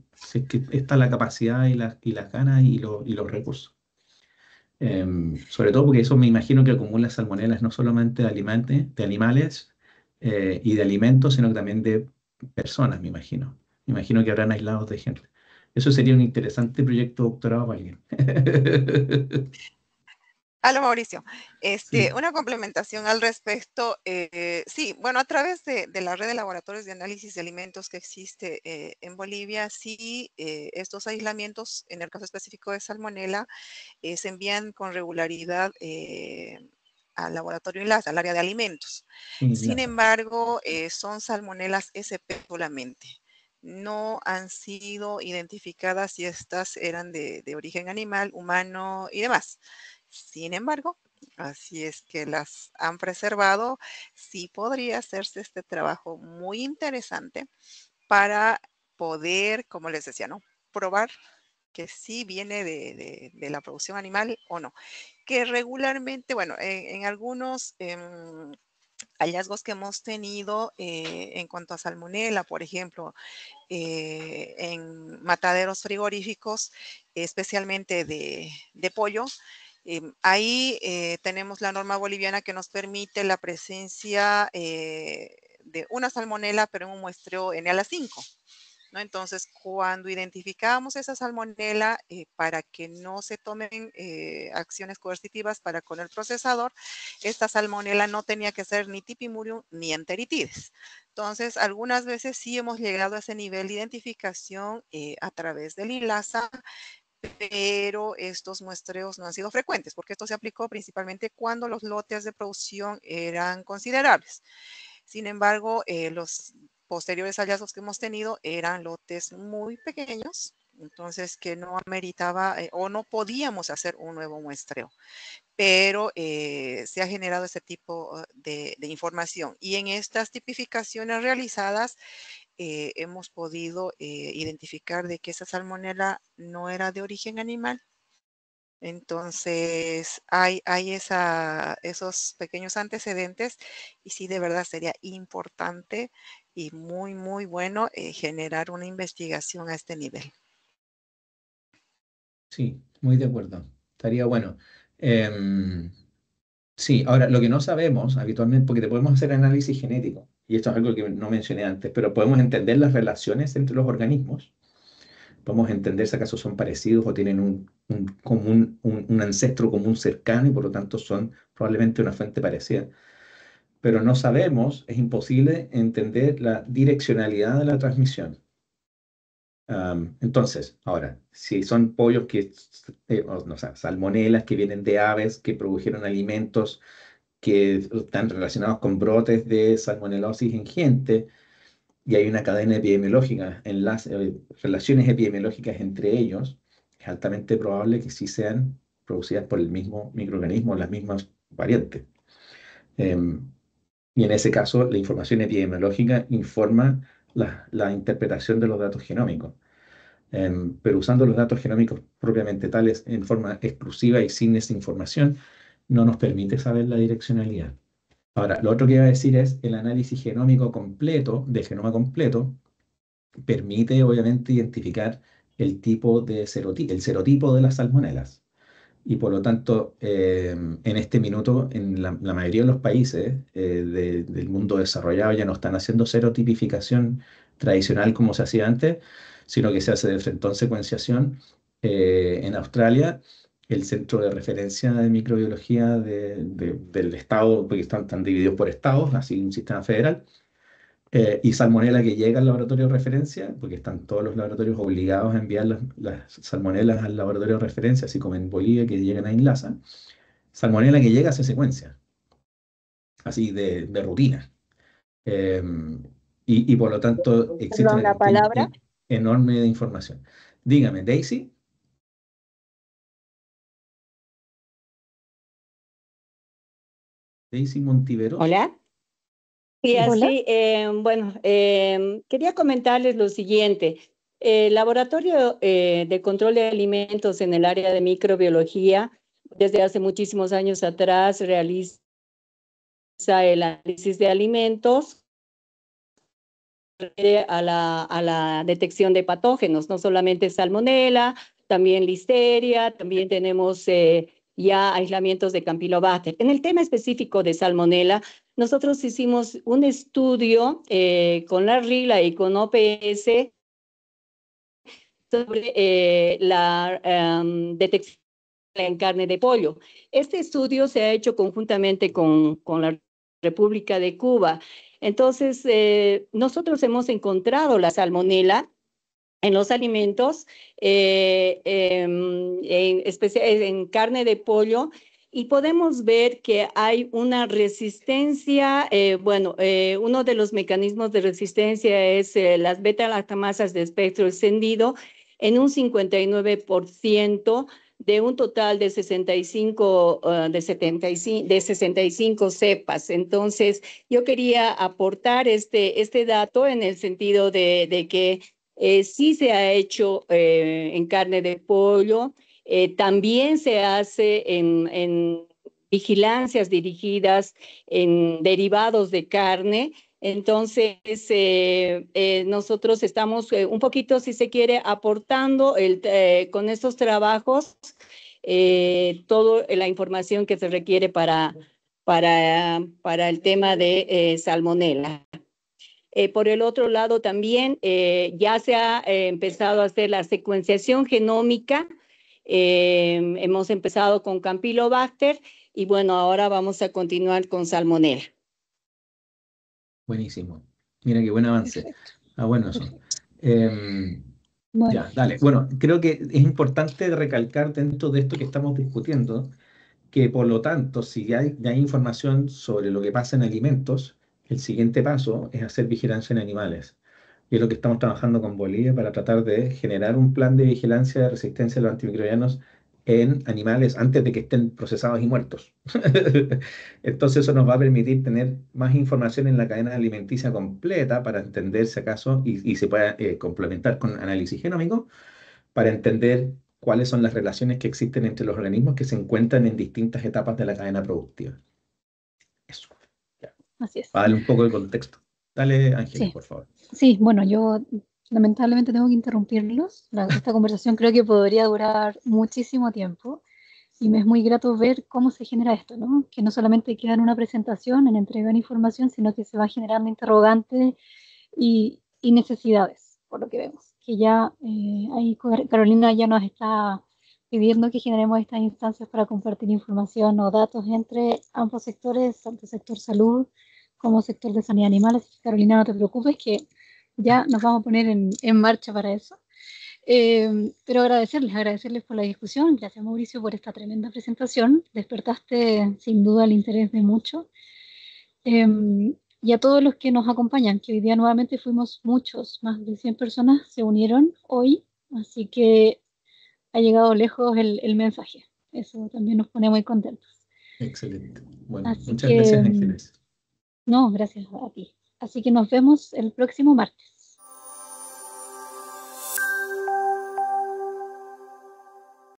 está la capacidad y las ganas y los recursos. Sobre todo porque eso me imagino que acumula salmonelas no solamente de animales y de alimentos, sino que también de personas, me imagino. Me imagino que habrán aislados de gente. Eso sería un interesante proyecto de doctorado para alguien. aló Mauricio. Sí, Una complementación al respecto. Sí, bueno, a través de la red de laboratorios de análisis de alimentos que existe en Bolivia, sí, estos aislamientos, en el caso específico de salmonela, se envían con regularidad al laboratorio INLAS, al área de alimentos. sí, Sin embargo, son salmonelas SP solamente. No han sido identificadas si estas eran de origen animal, humano y demás. Sin embargo, así es que las han preservado. Sí podría hacerse este trabajo muy interesante para poder, como les decía, ¿no? Probar que sí viene de la producción animal o no. Que regularmente, bueno, en algunos hallazgos que hemos tenido en cuanto a salmonela, por ejemplo, en mataderos frigoríficos, especialmente de pollo, ahí tenemos la norma boliviana que nos permite la presencia de una salmonela, pero en un muestreo N a la 5. ¿no? Entonces, cuando identificábamos esa salmonela, para que no se tomen acciones coercitivas para con el procesador, esta salmonela no tenía que ser ni Typhimurium ni Enteritides. Entonces, algunas veces sí hemos llegado a ese nivel de identificación a través del ILASA, pero estos muestreos no han sido frecuentes, porque esto se aplicó principalmente cuando los lotes de producción eran considerables. Sin embargo, los posteriores hallazgos que hemos tenido eran lotes muy pequeños, entonces que no ameritaba o no podíamos hacer un nuevo muestreo, pero se ha generado ese tipo de información. Y en estas tipificaciones realizadas, hemos podido identificar de que esa salmonela no era de origen animal. Entonces, hay esos pequeños antecedentes y sí, de verdad sería importante y muy, muy bueno generar una investigación a este nivel. Sí, muy de acuerdo. Estaría bueno. Em, sí, ahora lo que no sabemos habitualmente, porque te podemos hacer análisis genético, y esto es algo que no mencioné antes, pero podemos entender las relaciones entre los organismos. Podemos entender si acaso son parecidos o tienen un ancestro común cercano y por lo tanto son probablemente una fuente parecida. Pero no sabemos, es imposible entender la direccionalidad de la transmisión. Entonces, ahora, si son pollos o, no, sé, salmonelas que vienen de aves que produjeron alimentos que están relacionados con brotes de salmonelosis en gente, y hay una cadena epidemiológica, relaciones epidemiológicas entre ellos, es altamente probable que sí sean producidas por el mismo microorganismo, las mismas variantes. Em, y en ese caso, la información epidemiológica informa la interpretación de los datos genómicos. Pero usando los datos genómicos propiamente tales en forma exclusiva y sin esa información, no nos permite saber la direccionalidad. Ahora, lo otro que iba a decir es el análisis genómico completo, del genoma completo, permite obviamente identificar el tipo de el serotipo de las salmonelas. Y por lo tanto, en este minuto, en la mayoría de los países del mundo desarrollado ya no están haciendo serotipificación tradicional como se hacía antes, sino que se hace de frentón secuenciación. En Australia, el centro de referencia de microbiología del estado, porque están divididos por estados, así un sistema federal, y salmonela que llega al laboratorio de referencia, porque están todos los laboratorios obligados a enviar las salmonelas al laboratorio de referencia, así como en Bolivia que llegan a INLASA. Salmonela que llega se secuencia, así de rutina. Eh, y por lo tanto existe Perdón, una la cantidad palabra. enorme de información. Dígame, Daisy. Daisy Montiveros. Hola. Y Sí. Hola. así, bueno, quería comentarles lo siguiente. El Laboratorio de Control de Alimentos en el área de microbiología, desde hace muchísimos años atrás, realiza el análisis de alimentos a la detección de patógenos, no solamente salmonela, también listeria, también tenemos ya aislamientos de Campylobacter. En el tema específico de salmonela, nosotros hicimos un estudio con la RILA y con OPS sobre la detección en carne de pollo. Este estudio se ha hecho conjuntamente con la República de Cuba. Entonces, nosotros hemos encontrado la salmonela en los alimentos, en carne de pollo, y podemos ver que hay una resistencia, uno de los mecanismos de resistencia es las beta-lactamasas de espectro extendido en un 59% de un total de 65 cepas. Entonces, yo quería aportar este dato en el sentido de que sí se ha hecho en carne de pollo, también se hace en vigilancias dirigidas en derivados de carne. Entonces, nosotros estamos un poquito, si se quiere, aportando con estos trabajos toda la información que se requiere para el tema de salmonela. Por el otro lado también ya se ha empezado a hacer la secuenciación genómica. Hemos empezado con Campylobacter y bueno, ahora vamos a continuar con Salmonella. Buenísimo. Mira qué buen avance. Perfecto, Bueno eso. perfecto. Bueno, Ya, dale. Bueno, creo que es importante recalcar dentro de esto que estamos discutiendo que por lo tanto, si ya hay información sobre lo que pasa en alimentos, el siguiente paso es hacer vigilancia en animales. Y es lo que estamos trabajando con Bolivia para tratar de generar un plan de vigilancia de resistencia a los antimicrobianos en animales antes de que estén procesados y muertos. Entonces eso nos va a permitir tener más información en la cadena alimenticia completa para entender si acaso y se puede complementar con análisis genómico para entender cuáles son las relaciones que existen entre los organismos que se encuentran en distintas etapas de la cadena productiva. Eso. Ya. así es. Para darle un poco de contexto. Dale, Ángeles, Sí. por favor. Sí, bueno, yo lamentablemente tengo que interrumpirlos. Esta conversación creo que podría durar muchísimo tiempo y me es muy grato ver cómo se genera esto, ¿no? Que no solamente queda en una presentación, en entregar información, sino que se va generando interrogantes y necesidades, por lo que vemos. Que ya ahí Carolina ya nos está pidiendo que generemos estas instancias para compartir información o datos entre ambos sectores, tanto sector salud como sector de sanidad animal. Así que Carolina, no te preocupes que ya nos vamos a poner en marcha para eso. Pero agradecerles por la discusión. Gracias, Mauricio, por esta tremenda presentación. Despertaste sin duda el interés de muchos. Y a todos los que nos acompañan, que hoy día nuevamente fuimos muchos, más de 100 personas se unieron hoy, así que ha llegado lejos el mensaje. Eso también nos pone muy contentos. Excelente. Bueno, Así muchas que, gracias, Ángeles. no, gracias a ti. Así que nos vemos el próximo martes.